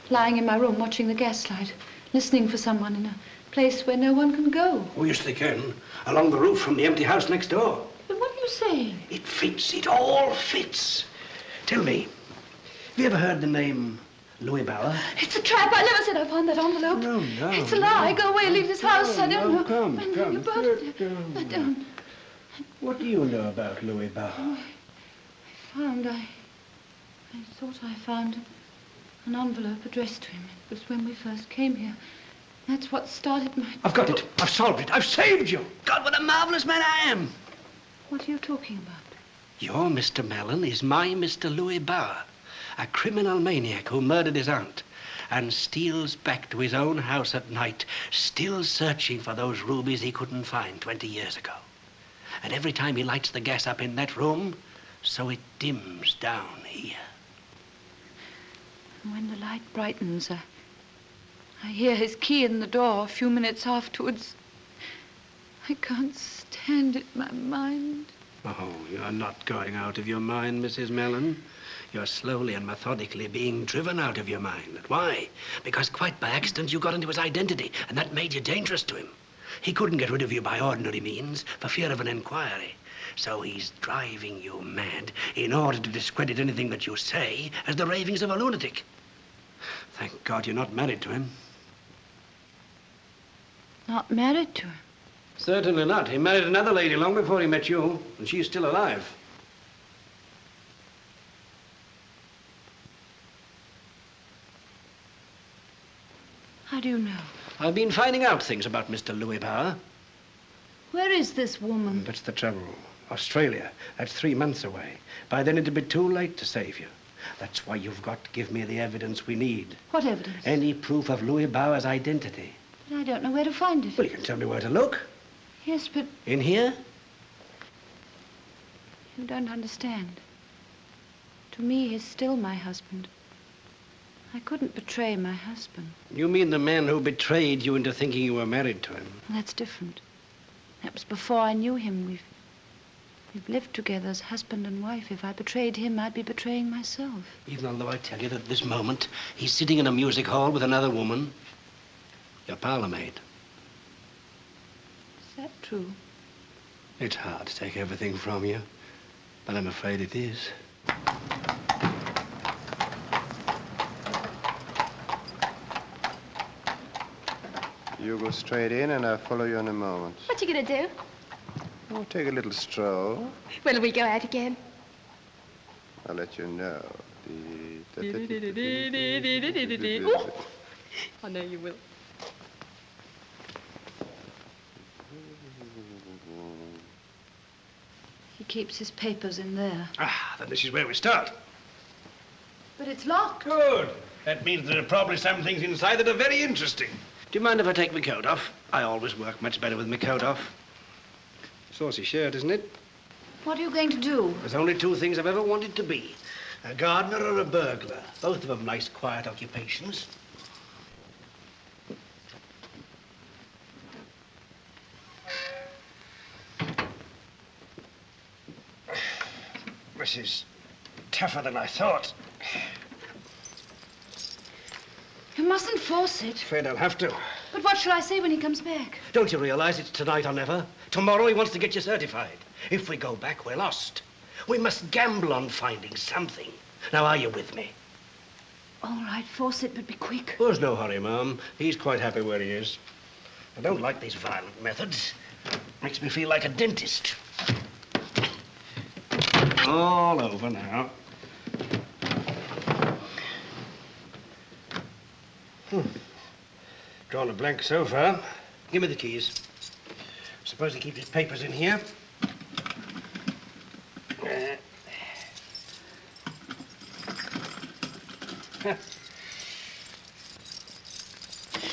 Lying in my room watching the gaslight, listening for someone in a place where no one can go. Oh, yes, they can. Along the roof from the empty house next door. But what are you saying? It fits. It all fits. Tell me, have you ever heard the name Louis Bauer? It's a trap. I never said I found that envelope. No. It's a lie. Go away. Leave this house. I don't know. Come. You brought it. I don't. What do you know about Louis Bauer? I thought I found an envelope addressed to him. It was when we first came here. That's what started my... I've got it. I've solved it. I've saved you. God, what a marvelous man I am. What are you talking about? Your Mr. Mellon is my Mr. Louis Bauer, a criminal maniac who murdered his aunt and steals back to his own house at night, still searching for those rubies he couldn't find 20 years ago. And every time he lights the gas up in that room, so it dims down here. And when the light brightens, I hear his key in the door a few minutes afterwards. I can't stand it, my mind. Oh, you're not going out of your mind, Mrs. Mellon. You're slowly and methodically being driven out of your mind. Why? Because quite by accident you got into his identity, and that made you dangerous to him. He couldn't get rid of you by ordinary means for fear of an inquiry. So he's driving you mad in order to discredit anything that you say as the ravings of a lunatic. Thank God you're not married to him. Not married to him? Certainly not. He married another lady long before he met you, and she's still alive. How do you know? I've been finding out things about Mr. Louis Bauer. Where is this woman? That's the trouble. Australia. That's 3 months away. By then it'll be too late to save you. That's why you've got to give me the evidence we need. What evidence? Any proof of Louis Bauer's identity. But I don't know where to find it. Well, you can tell me where to look. Yes, but... In here? You don't understand. To me, he's still my husband. I couldn't betray my husband. You mean the man who betrayed you into thinking you were married to him? That's different. That was before I knew him. We've lived together as husband and wife. If I betrayed him, I'd be betraying myself. Even although I tell you that at this moment, he's sitting in a music hall with another woman. Your parlor maid. Is that true? It's hard to take everything from you, but I'm afraid it is. You go straight in and I'll follow you in a moment. What you gonna do? We'll take a little stroll. When'll we go out again? I'll let you know. Oh, I know you will. He keeps his papers in there. Ah, then this is where we start. But it's locked. Good. That means there are probably some things inside that are very interesting. Do you mind if I take my coat off? I always work much better with my coat off. Saucy shirt, isn't it? What are you going to do? There's only 2 things I've ever wanted to be. A gardener or a burglar. Both of them nice, quiet occupations. This is tougher than I thought. You mustn't force it. Afraid I'll have to. But what shall I say when he comes back? Don't you realize it's tonight or never? Tomorrow he wants to get you certified. If we go back, we're lost. We must gamble on finding something. Now, are you with me? All right, Fawcett, but be quick. There's no hurry, Mum. He's quite happy where he is. I don't like these violent methods. Makes me feel like a dentist. All over now. Drawn a blank so far. Give me the keys. Suppose he keeps his papers in here.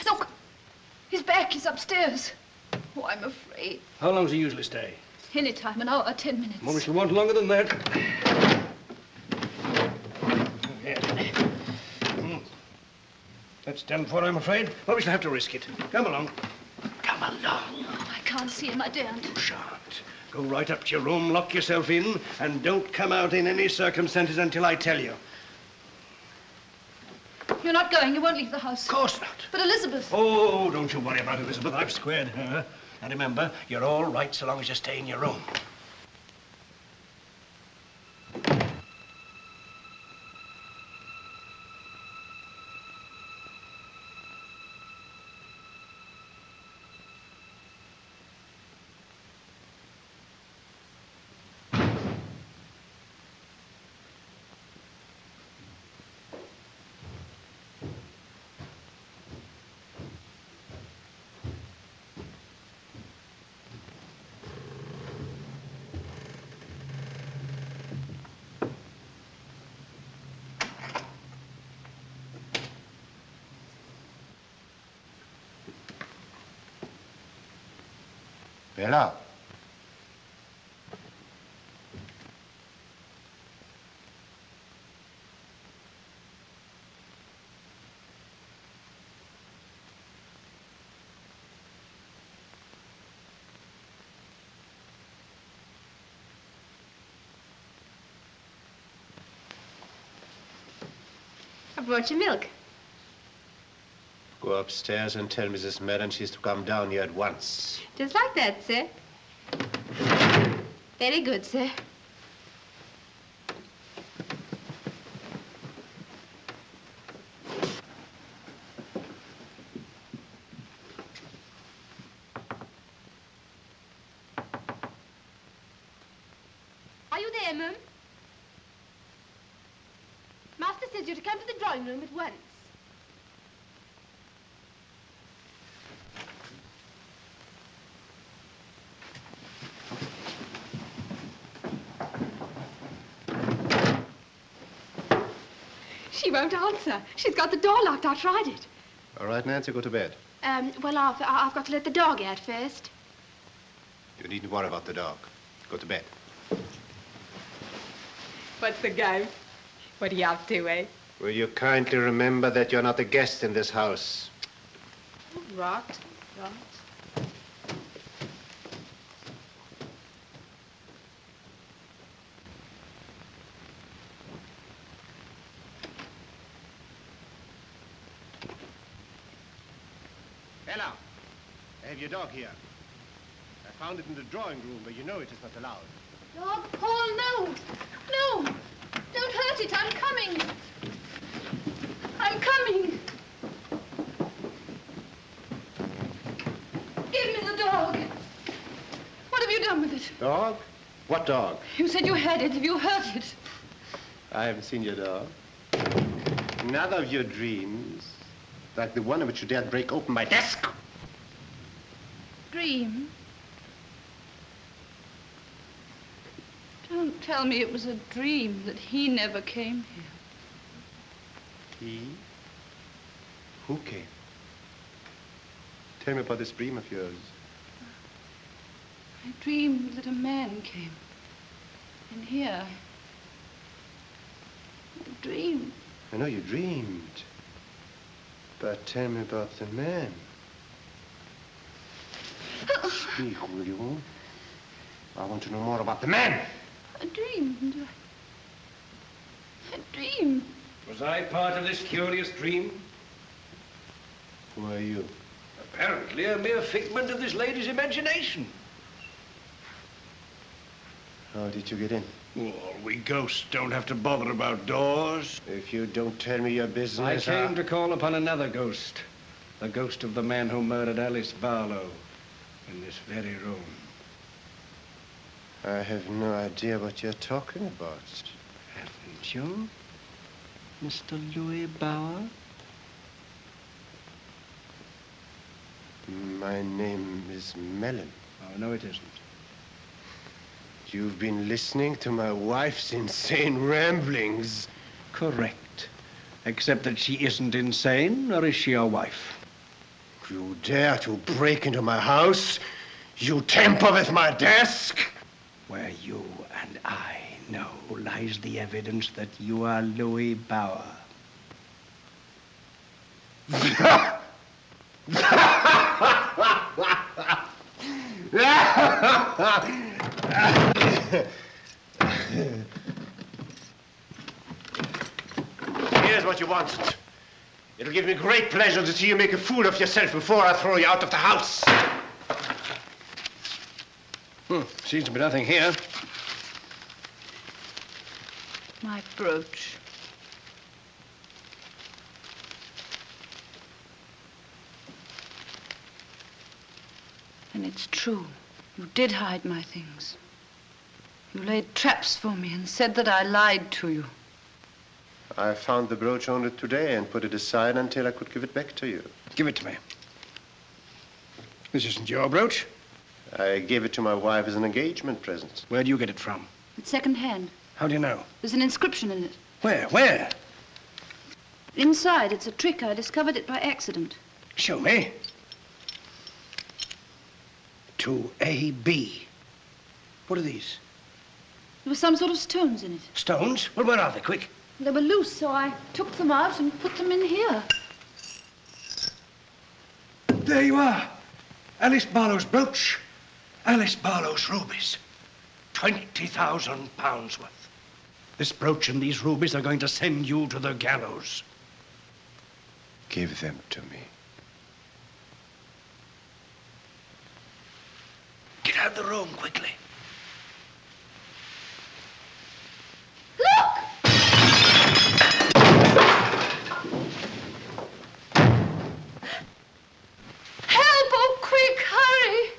Look! He's back. He's upstairs. Oh, I'm afraid. How long does he usually stay? Any time, an hour, 10 minutes. Well, we shall want longer than that. That's done for, I'm afraid. Well, we shall have to risk it. Come along. Come along. Oh, I can't see him. I daren't. You shan't. Go right up to your room, lock yourself in, and don't come out in any circumstances until I tell you. You're not going. You won't leave the house. Of course not. But Elizabeth... Oh, don't you worry about Elizabeth. I've squared her. And remember, you're all right so long as you stay in your room. Bella. I brought you milk. Go upstairs and tell Mrs. Mellon she's to come down here at once. Just like that, sir. Very good, sir. Are you there, Mum? Master says you're to come to the drawing room at once. She won't answer. She's got the door locked. I tried it. All right, Nancy, go to bed. Well, I've got to let the dog out first. You needn't worry about the dog. Go to bed. What's the game? What are you up to, eh? Will you kindly remember that you're not a guest in this house? Right. Bella, I have your dog here. I found it in the drawing room, but you know it is not allowed. Dog, Paul, no! No! Don't hurt it. I'm coming. I'm coming. Give me the dog. What have you done with it? Dog? What dog? You said you had it. Have you hurt it? I haven't seen your dog. Another of your dreams, like the one in which you dared break open my desk. Dream? Don't tell me it was a dream that he never came here. He? Who came? Tell me about this dream of yours. I dreamed that a man came. And here, I dreamed. I know you dreamed. But tell me about the man. Speak, will you? I want to know more about the man. I dreamed. I dreamed. Was I part of this curious dream? Who are you? Apparently a mere figment of this lady's imagination. How did you get in? Well, we ghosts don't have to bother about doors. If you don't tell me your business, I came to call upon another ghost. The ghost of the man who murdered Alice Barlow in this very room. I have no idea what you're talking about. Haven't you, Mr. Louis Bauer? My name is Mellon. Oh, no, it isn't. You've been listening to my wife's insane ramblings. Correct. Except that she isn't insane, or is she your wife? You dare to break into my house? You tamper with my desk? Where you and I know lies the evidence that you are Louis Bauer. Here's what you wanted. It'll give me great pleasure to see you make a fool of yourself before I throw you out of the house. Seems to be nothing here. My brooch. And it's true. You did hide my things. You laid traps for me and said that I lied to you. I found the brooch only today and put it aside until I could give it back to you. Give it to me. This isn't your brooch. I gave it to my wife as an engagement present. Where'd you get it from? It's second-hand. How do you know? There's an inscription in it. Where? Where? Inside. It's a trick. I discovered it by accident. Show me. To A.B. What are these? There were some sort of stones in it. Stones? Well, where are they? Quick. They were loose, so I took them out and put them in here. There you are. Alice Barlow's brooch. Alice Barlow's rubies. £20,000 worth. This brooch and these rubies are going to send you to the gallows. Give them to me. Get out of the room quickly. Look! Help! Oh, quick, hurry!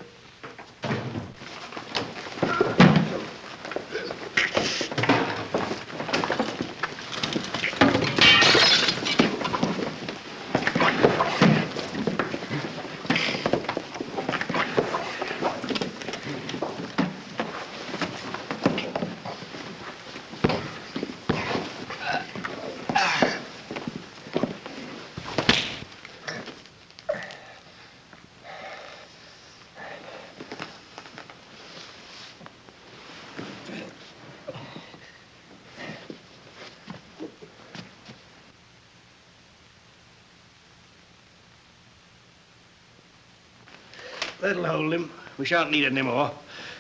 That'll hold him. We shan't need it anymore.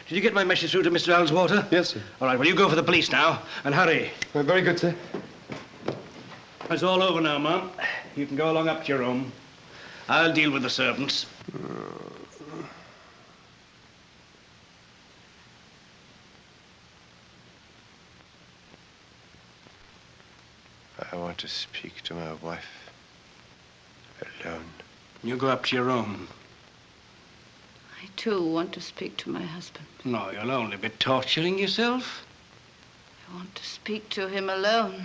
Did you get my message through to Mr. Alswater? Yes, sir. All right, well, you go for the police now, and hurry. Very good, sir. It's all over now, Mum. You can go along up to your room. I'll deal with the servants. I want to speak to my wife alone. You go up to your room. I, too, want to speak to my husband. No, you'll only be torturing yourself. I want to speak to him alone.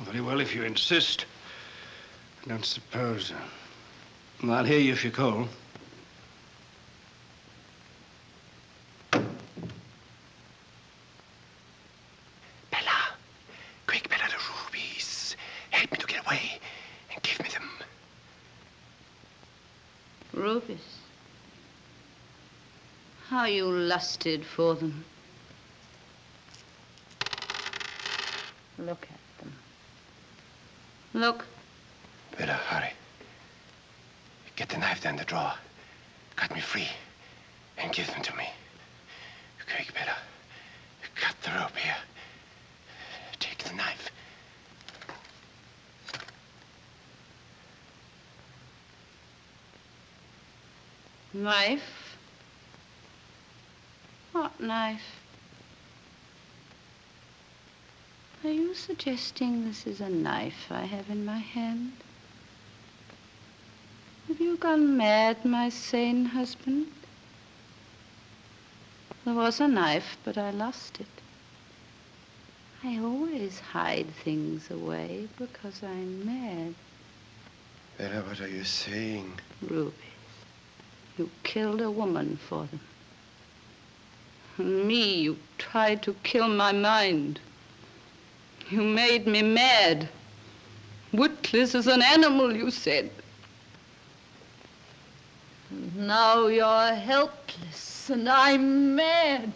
Very well, if you insist. I don't suppose. I'll hear you if you call. Bella! Quick, Bella, the rubies. Help me to get away and give me them. Rubies. How you lusted for them. Look at them. Look. Bella, hurry. Get the knife down the drawer. Cut me free and give them to me. Quick, Bella. Cut the rope here. Take the knife. Knife? What knife? Are you suggesting this is a knife I have in my hand? Have you gone mad, my sane husband? There was a knife, but I lost it. I always hide things away because I'm mad. Bella, what are you saying? Rubies. You killed a woman for them. And me, you tried to kill my mind. You made me mad. Witless as an animal, you said. And now you're helpless, and I'm mad.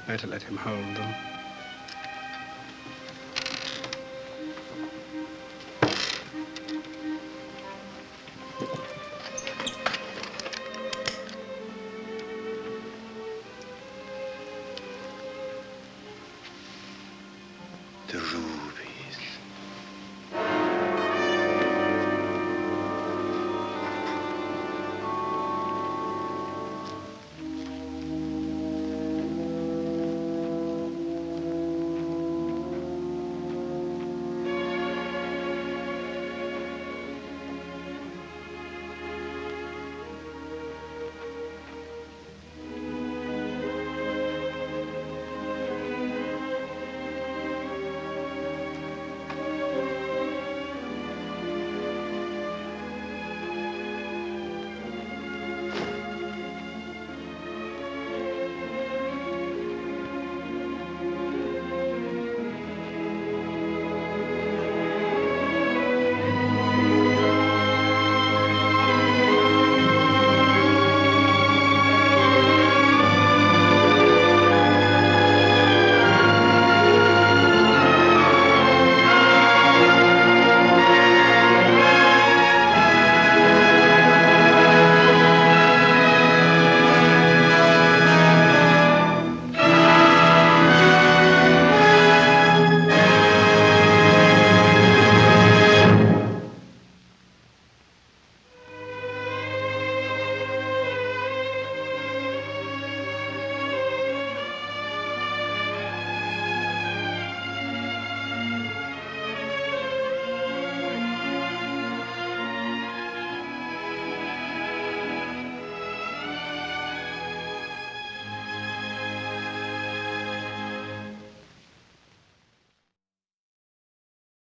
Better let him hold them.